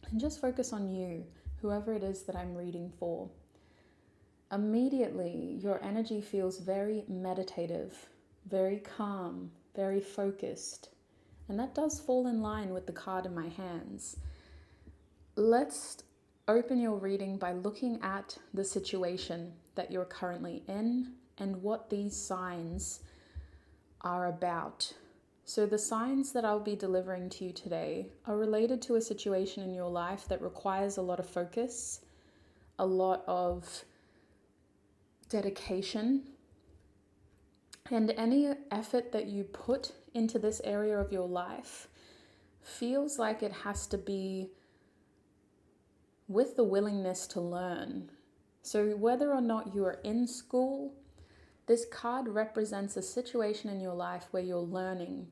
and just focus on you, whoever it is that I'm reading for. Immediately, your energy feels very meditative, very calm, very focused. And that does fall in line with the card in my hands. Let's open your reading by looking at the situation that you're currently in and what these signs are about. So the signs that I'll be delivering to you today are related to a situation in your life that requires a lot of focus, a lot of dedication, and any effort that you put into this area of your life feels like it has to be with the willingness to learn. So whether or not you are in school, this card represents a situation in your life where you're learning,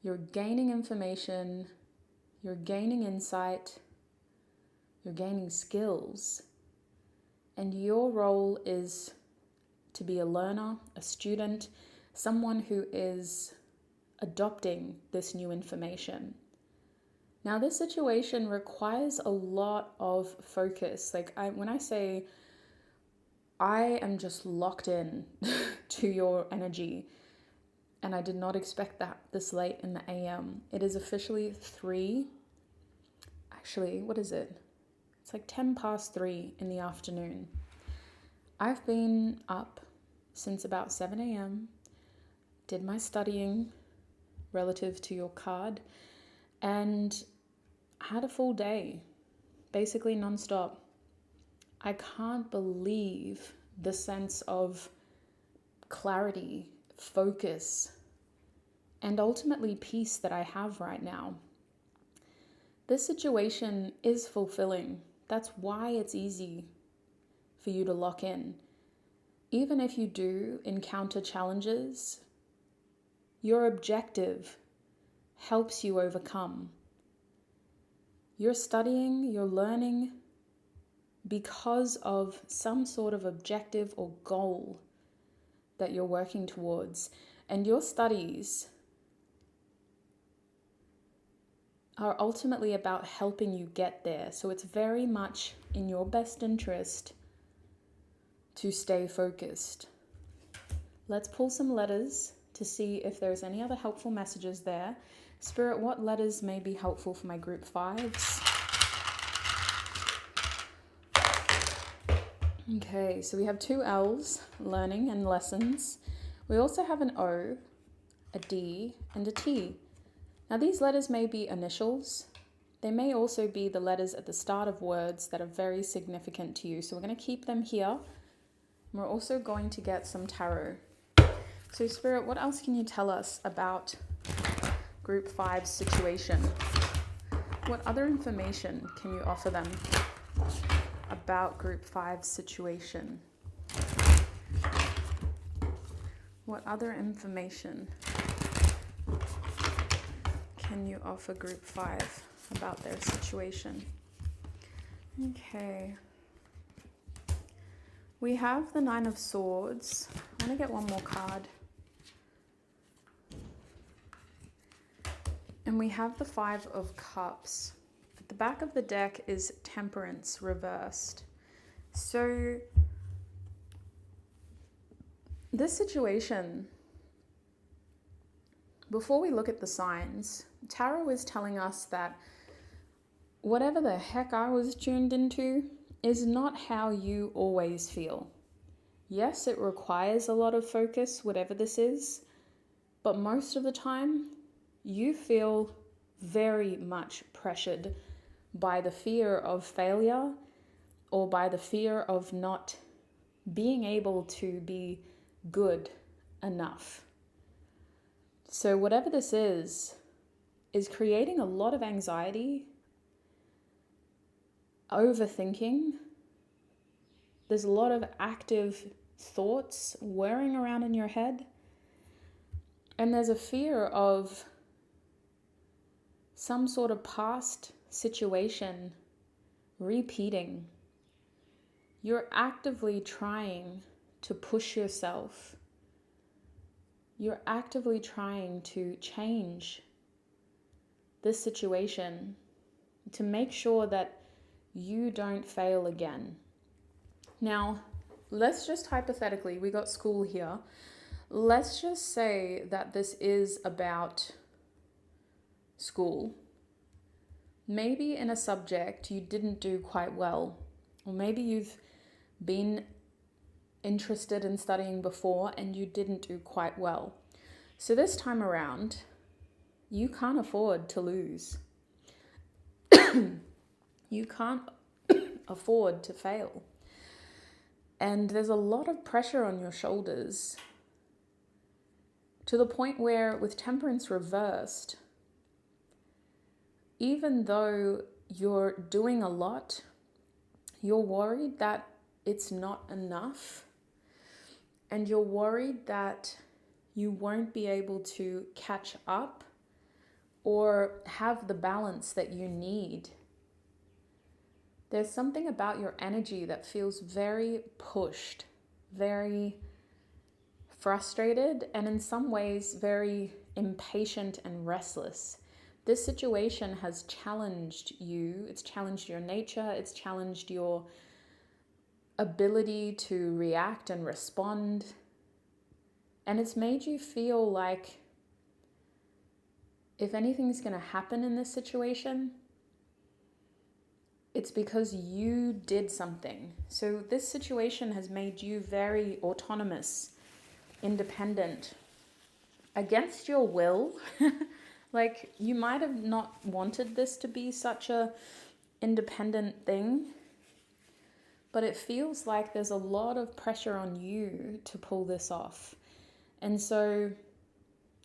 you're gaining information, you're gaining insight, you're gaining skills. And your role is to be a learner, a student, someone who is adopting this new information. Now, this situation requires a lot of focus. When I say I am just locked in to your energy, and I did not expect that this late in the AM. It is officially 3. Actually, what is it? It's like 10 past 3 in the afternoon. I've been up since about 7 a.m., did my studying relative to your card, and had a full day, basically nonstop. I can't believe the sense of clarity, focus, and ultimately peace that I have right now. This situation is fulfilling. That's why it's easy for you to lock in. even if you do encounter challenges, your objective helps you overcome. You're studying, you're learning because of some sort of objective or goal that you're working towards. And your studies are ultimately about helping you get there. So it's very much in your best interest to stay focused. Let's pull some letters to see if there's any other helpful messages there. Spirit, what letters may be helpful for my group 5s? Okay, so we have 2 L's, learning and lessons. We also have an O, a D, and a T. Now these letters may be initials. They may also be the letters at the start of words that are very significant to you. So we're going to keep them here. We're also going to get some tarot. So Spirit, what else can you tell us about Group 5's situation? What other information can you offer them about Group 5's situation? What other information can you offer Group 5 about their situation? Okay. We have the 9 of Swords. I want to get one more card. And we have the 5 of Cups. At the back of the deck is Temperance reversed. So this situation, before we look at the signs, Tarot is telling us that whatever the heck I was tuned into is not how you always feel. Yes, it requires a lot of focus, whatever this is, but most of the time, you feel very much pressured by the fear of failure or by the fear of not being able to be good enough. So whatever this is creating a lot of anxiety, overthinking. There's a lot of active thoughts whirring around in your head. And there's a fear of some sort of past situation repeating. You're actively trying to push yourself. You're actively trying to change this situation to make sure that you don't fail again. Now, let's just hypothetically, we got school here. Let's just say that this is about school. Maybe in a subject you didn't do quite well, or maybe you've been interested in studying before and you didn't do quite well. So this time around, you can't afford to lose. You can't afford to fail. And there's a lot of pressure on your shoulders to the point where with Temperance reversed, even though you're doing a lot, you're worried that it's not enough. And you're worried that you won't be able to catch up or have the balance that you need. There's something about your energy that feels very pushed, very frustrated, and in some ways very impatient and restless. This situation has challenged you. It's challenged your nature. It's challenged your ability to react and respond. And it's made you feel like if anything's going to happen in this situation, it's because you did something. So this situation has made you very autonomous, independent, against your will. Like, you might have not wanted this to be such a independent thing, but it feels like there's a lot of pressure on you to pull this off. And so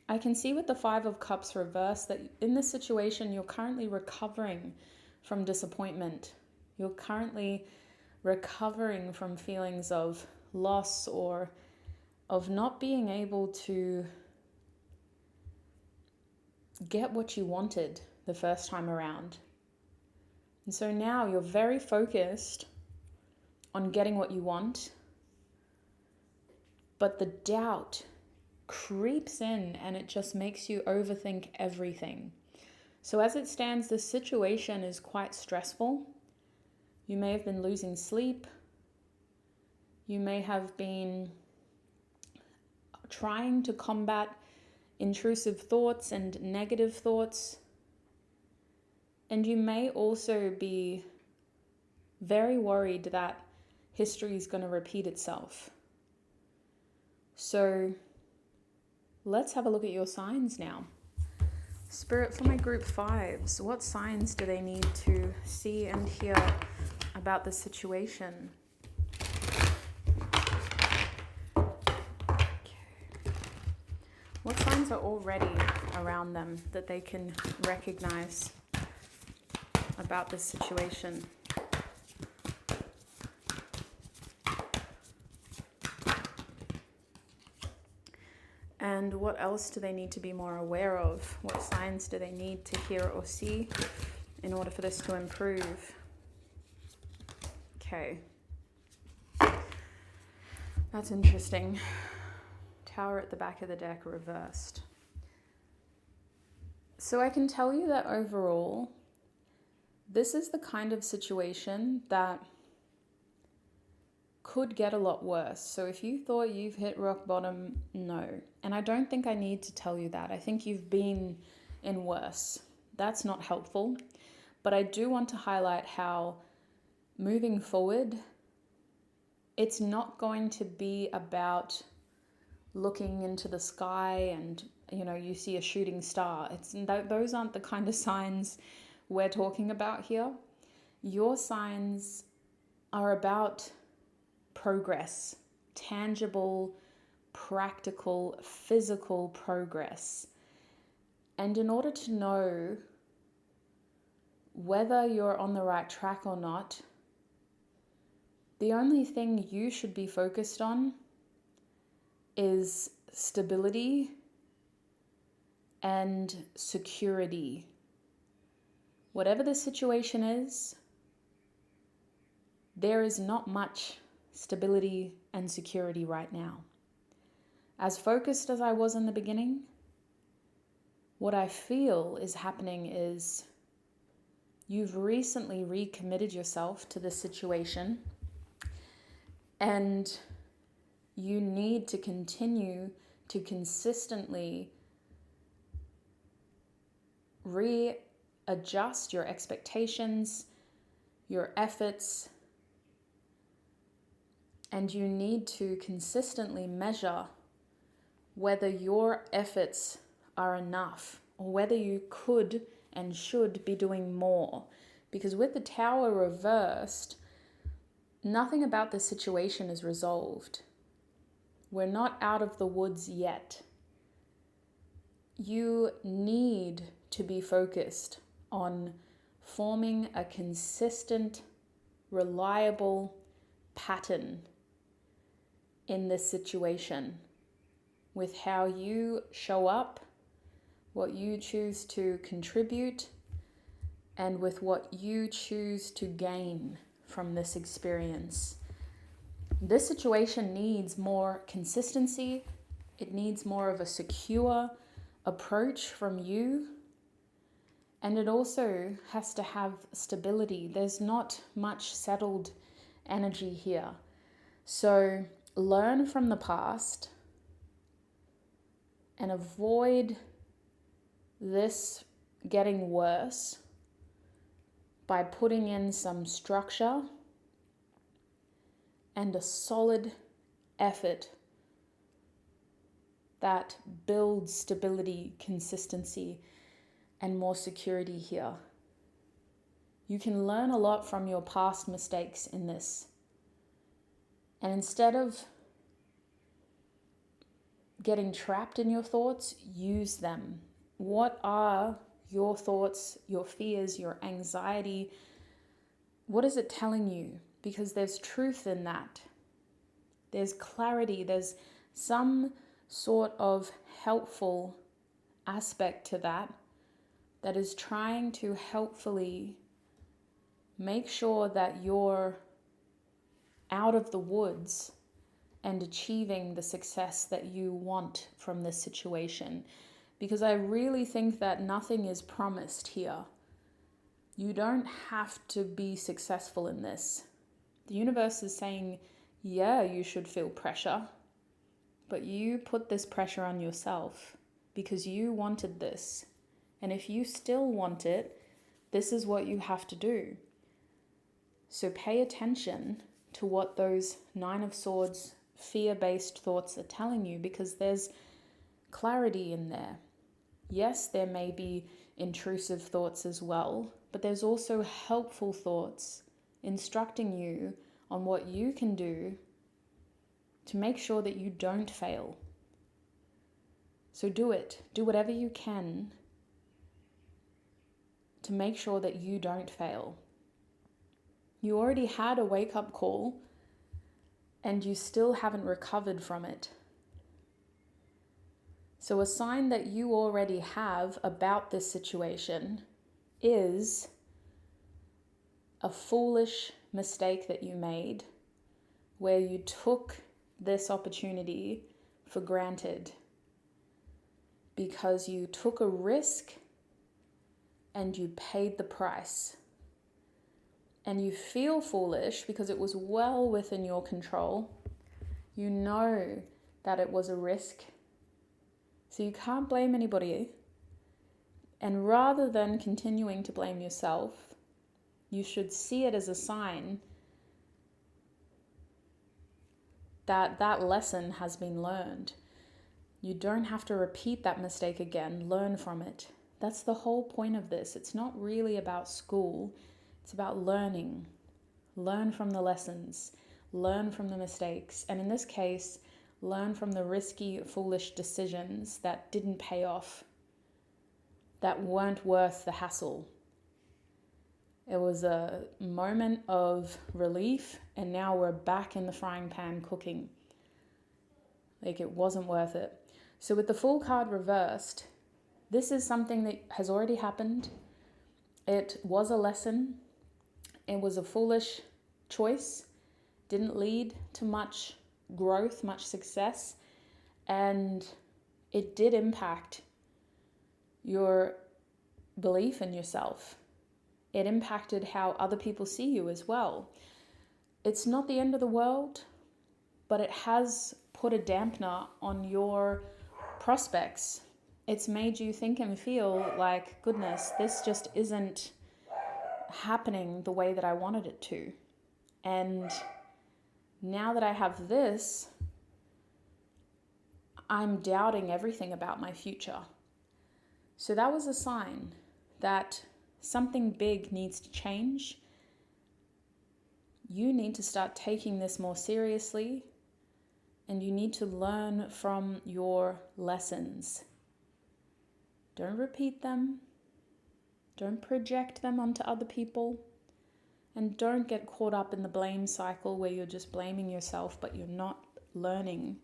I can see with the 5 of Cups reversed that in this situation, you're currently recovering from disappointment. You're currently recovering from feelings of loss or of not being able to get what you wanted the first time around. And so now you're very focused on getting what you want, but the doubt creeps in and it just makes you overthink everything. So as it stands, the situation is quite stressful. You may have been losing sleep. You may have been trying to combat intrusive thoughts and negative thoughts. And you may also be very worried that history is going to repeat itself. So let's have a look at your signs now. Spirit, for my group 5s, what signs do they need to see and hear about the situation? What signs are already around them that they can recognize about this situation? And what else do they need to be more aware of? What signs do they need to hear or see in order for this to improve? Okay. That's interesting. Tower at the back of the deck reversed. So I can tell you that overall, this is the kind of situation that could get a lot worse. So if you thought you've hit rock bottom, no. And I don't think I need to tell you that. I think you've been in worse. That's not helpful. But I do want to highlight how moving forward, it's not going to be about looking into the sky and, you see a shooting star. Those aren't the kind of signs we're talking about here. Your signs are about progress, tangible, practical, physical progress. And in order to know whether you're on the right track or not, the only thing you should be focused on is stability and security. Whatever the situation is, there is not much stability and security right now. As focused as I was in the beginning, what I feel is happening is you've recently recommitted yourself to this situation and you need to continue to consistently readjust your expectations, your efforts, and you need to consistently measure whether your efforts are enough or whether you could and should be doing more. Because with the Tower reversed, nothing about the situation is resolved. We're not out of the woods yet. You need to be focused on forming a consistent, reliable pattern in this situation with how you show up, what you choose to contribute, and with what you choose to gain from this experience. This situation needs more consistency. It needs more of a secure approach from you. And it also has to have stability. There's not much settled energy here. So learn from the past and avoid this getting worse by putting in some structure and a solid effort that builds stability, consistency, and more security here. You can learn a lot from your past mistakes in this. And instead of getting trapped in your thoughts, use them. What are your thoughts, your fears, your anxiety? What is it telling you? Because there's truth in that. There's clarity. There's some sort of helpful aspect to that is trying to helpfully make sure that you're out of the woods and achieving the success that you want from this situation. Because I really think that nothing is promised here. You don't have to be successful in this. The universe is saying, yeah, you should feel pressure, but you put this pressure on yourself because you wanted this. And if you still want it, this is what you have to do. So pay attention to what those Nine of Swords fear-based thoughts are telling you, because there's clarity in there. Yes, there may be intrusive thoughts as well, but there's also helpful thoughts instructing you on what you can do to make sure that you don't fail. So do it. Do whatever you can to make sure that you don't fail. You already had a wake-up call and you still haven't recovered from it. So a sign that you already have about this situation is a foolish mistake that you made where you took this opportunity for granted because you took a risk and you paid the price. And you feel foolish because it was well within your control. You know that it was a risk. So you can't blame anybody. And rather than continuing to blame yourself, you should see it as a sign that that lesson has been learned. You don't have to repeat that mistake again. Learn from it. That's the whole point of this. It's not really about school. It's about learning. Learn from the lessons. Learn from the mistakes. And in this case, learn from the risky, foolish decisions that didn't pay off, that weren't worth the hassle. It was a moment of relief, and now we're back in the frying pan cooking. Like, it wasn't worth it. So with the Fool card reversed, this is something that has already happened. It was a lesson. It was a foolish choice, didn't lead to much growth, much success, and it did impact your belief in yourself. It impacted how other people see you as well. It's not the end of the world, but it has put a dampener on your prospects. It's made you think and feel like, goodness, this just isn't happening the way that I wanted it to. And now that I have this, I'm doubting everything about my future. So that was a sign that something big needs to change. You need to start taking this more seriously, and you need to learn from your lessons. Don't repeat them. Don't project them onto other people. And don't get caught up in the blame cycle where you're just blaming yourself, but you're not learning.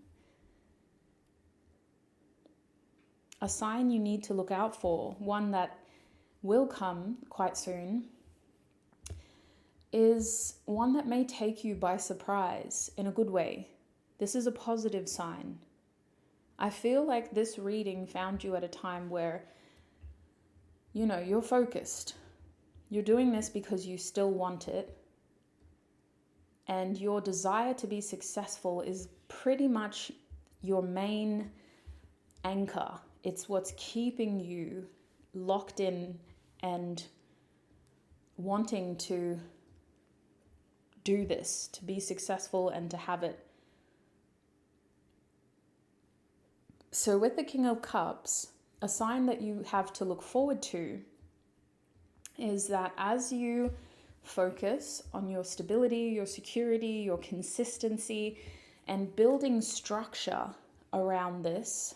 A sign you need to look out for, one that will come quite soon, is one that may take you by surprise in a good way. This is a positive sign. I feel like this reading found you at a time where, you're focused. You're doing this because you still want it. And your desire to be successful is pretty much your main anchor. It's what's keeping you locked in and wanting to do this, to be successful and to have it. So with the King of Cups, a sign that you have to look forward to is that as you focus on your stability, your security, your consistency, and building structure around this,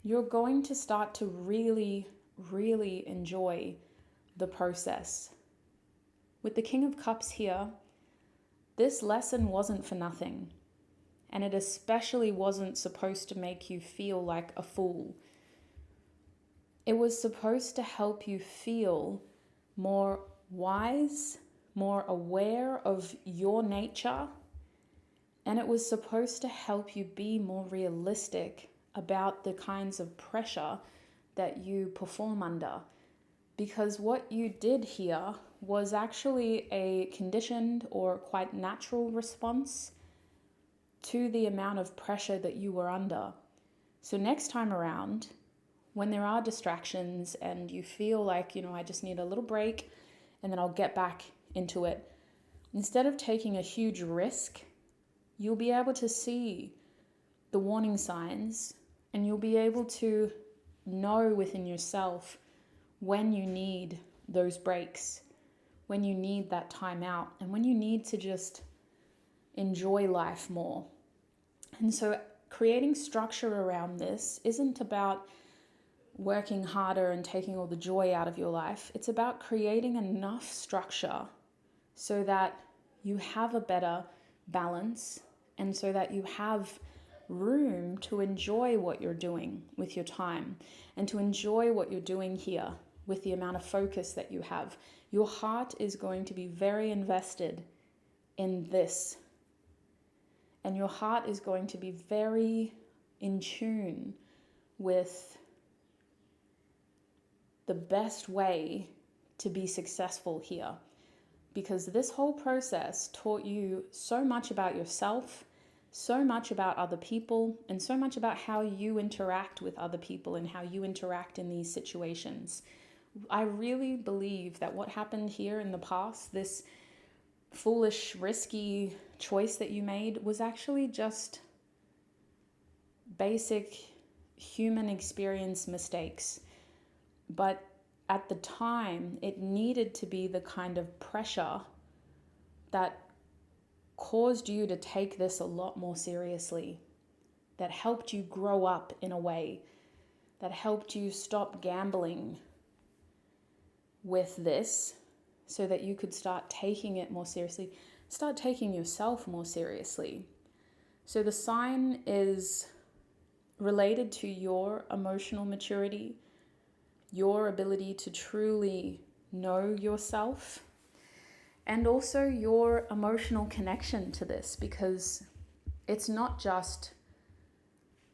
you're going to start to really, really enjoy the process. With the King of Cups here, this lesson wasn't for nothing. And it especially wasn't supposed to make you feel like a fool. It was supposed to help you feel more wise, more aware of your nature, and it was supposed to help you be more realistic about the kinds of pressure that you perform under. Because what you did here was actually a conditioned or quite natural response to the amount of pressure that you were under. So next time around, when there are distractions and you feel like, I just need a little break and then I'll get back into it, instead of taking a huge risk, you'll be able to see the warning signs and you'll be able to know within yourself when you need those breaks, when you need that time out, and when you need to just enjoy life more. And so creating structure around this isn't about working harder and taking all the joy out of your life. It's about creating enough structure so that you have a better balance and so that you have room to enjoy what you're doing with your time and to enjoy what you're doing here with the amount of focus that you have. Your heart is going to be very invested in this. And your heart is going to be very in tune with the best way to be successful here. Because this whole process taught you so much about yourself, so much about other people, and so much about how you interact with other people and how you interact in these situations. I really believe that what happened here in the past, this foolish, risky choice that you made, was actually just basic human experience mistakes. But at the time, it needed to be the kind of pressure that caused you to take this a lot more seriously, that helped you grow up in a way, that helped you stop gambling with this so that you could start taking it more seriously, start taking yourself more seriously. So the sign is related to your emotional maturity, your ability to truly know yourself, and also your emotional connection to this, because it's not just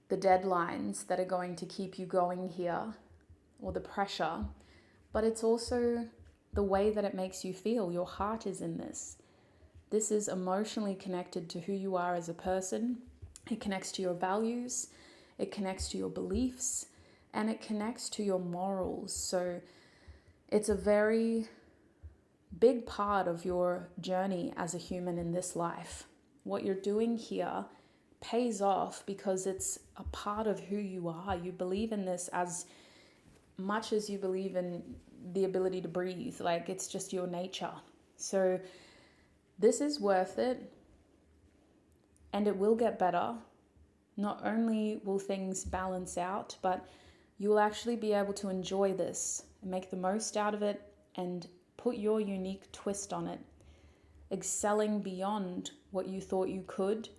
the deadlines that are going to keep you going here or the pressure, but it's also the way that it makes you feel. Your heart is in this. This is emotionally connected to who you are as a person. It connects to your values, it connects to your beliefs, and it connects to your morals. So it's a very big part of your journey as a human in this life. What you're doing here pays off because it's a part of who you are. You believe in this as much as you believe in the ability to breathe. Like, it's just your nature. So this is worth it, and it will get better. Not only will things balance out, but you will actually be able to enjoy this and make the most out of it and put your unique twist on it, excelling beyond what you thought you could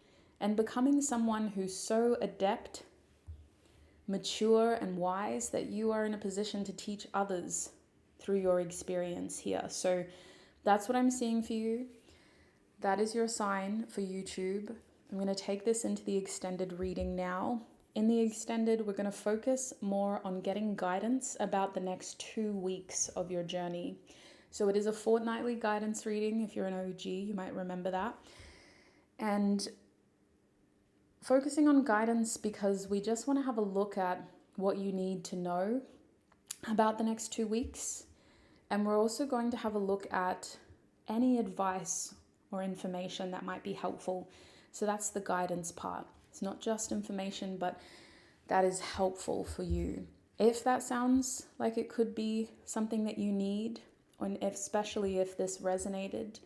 and becoming someone who's so adept, mature, and wise that you are in a position to teach others through your experience here. So that's what I'm seeing for you. That is your sign for YouTube. I'm going to take this into the extended reading now. In the extended, we're going to focus more on getting guidance about the next 2 weeks of your journey. So it is a fortnightly guidance reading. If you're an OG, you might remember that. And focusing on guidance because we just want to have a look at what you need to know about the next 2 weeks. And we're also going to have a look at any advice or information that might be helpful. So that's the guidance part. It's not just information, but that is helpful for you. If that sounds like it could be something that you need, and especially if this resonated,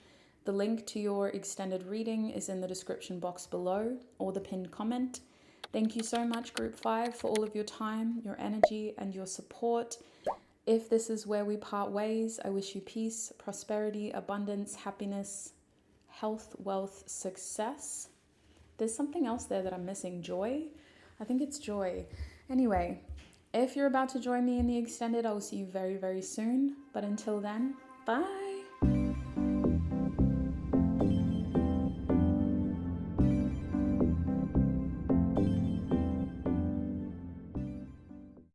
the link to your extended reading is in the description box below or the pinned comment. Thank you so much, Group 5, for all of your time, your energy, and your support. If this is where we part ways, I wish you peace, prosperity, abundance, happiness, health, wealth, success. There's something else there that I'm missing. Joy? I think it's joy. Anyway, if you're about to join me in the extended, I will see you very, very soon. But until then, bye.